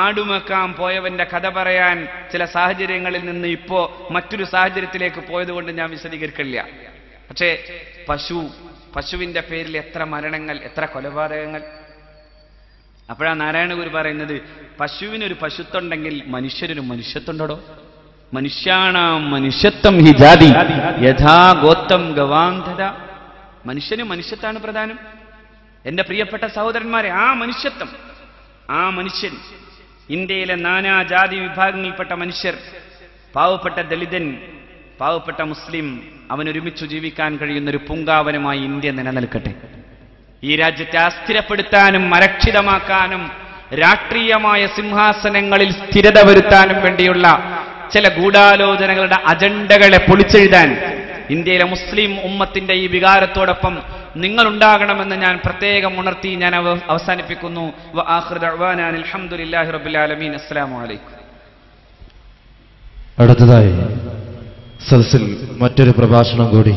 ആടുമേക്കാൻ പോയവന്റെ കഥ പറയാൻ ചില സാഹചര്യങ്ങളിൽ നിന്ന് ഇപ്പോ മറ്റൊരു സാഹചര്യത്തിലേക്ക് പോയതുകൊണ്ട് ഞാൻ വിശദീകരിക്കില്ല. പക്ഷേ പശുവിന്റെ പേരിൽ എത്ര മരണങ്ങൾ, എത്ര കൊലപാതകങ്ങൾ. അപ്പോഴാണ് നാരായണ ഗുരു പറയുന്നത്, പശുവിനൊരു പശുത്വമുണ്ടെങ്കിൽ മനുഷ്യരൊരു മനുഷ്യത്വമുണ്ടോ? മനുഷ്യാണാം മനുഷ്യത്വം ഹി ജാതി യഥാ ഗോത്തം ഗവാന്ധത. മനുഷ്യന് മനുഷ്യത്വമാണ് പ്രധാനം. എന്റെ പ്രിയപ്പെട്ട സഹോദരന്മാരെ, ആ മനുഷ്യൻ, ഇന്ത്യയിലെ നാനാജാതി വിഭാഗങ്ങളിൽപ്പെട്ട മനുഷ്യർ, പാവപ്പെട്ട ദളിതൻ, പാവപ്പെട്ട മുസ്ലിം, അവനൊരുമിച്ചു ജീവിക്കാൻ കഴിയുന്നൊരു പൂങ്കാവനമായി ഇന്ത്യ നിലനിൽക്കട്ടെ. ഈ രാജ്യത്തെ അസ്ഥിരപ്പെടുത്താനും അരക്ഷിതമാക്കാനും രാഷ്ട്രീയമായ സിംഹാസനങ്ങളിൽ സ്ഥിരത വരുത്താനും വേണ്ടിയുള്ള ചില ഗൂഢാലോചനകളുടെ അജണ്ടകളെ പൊളിച്ചെഴുതാൻ ഇന്ത്യയിലെ മുസ്ലിം ഉമ്മത്തിന്റെ ഈ വികാരത്തോടൊപ്പം നിങ്ങളുണ്ടാകണമെന്ന് ഞാൻ പ്രത്യേകം ഉണർത്തി ഞാൻ അവസാനിപ്പിക്കുന്നു. വആഖിറു ദഅ്വാനാ അൽഹംദുലില്ലാഹി റബ്ബിൽ ആലമീൻ. അസ്സലാമു അലൈക്കും. അടുത്തതായി സദസ്സിൽ മറ്റൊരു പ്രഭാഷണം കൂടി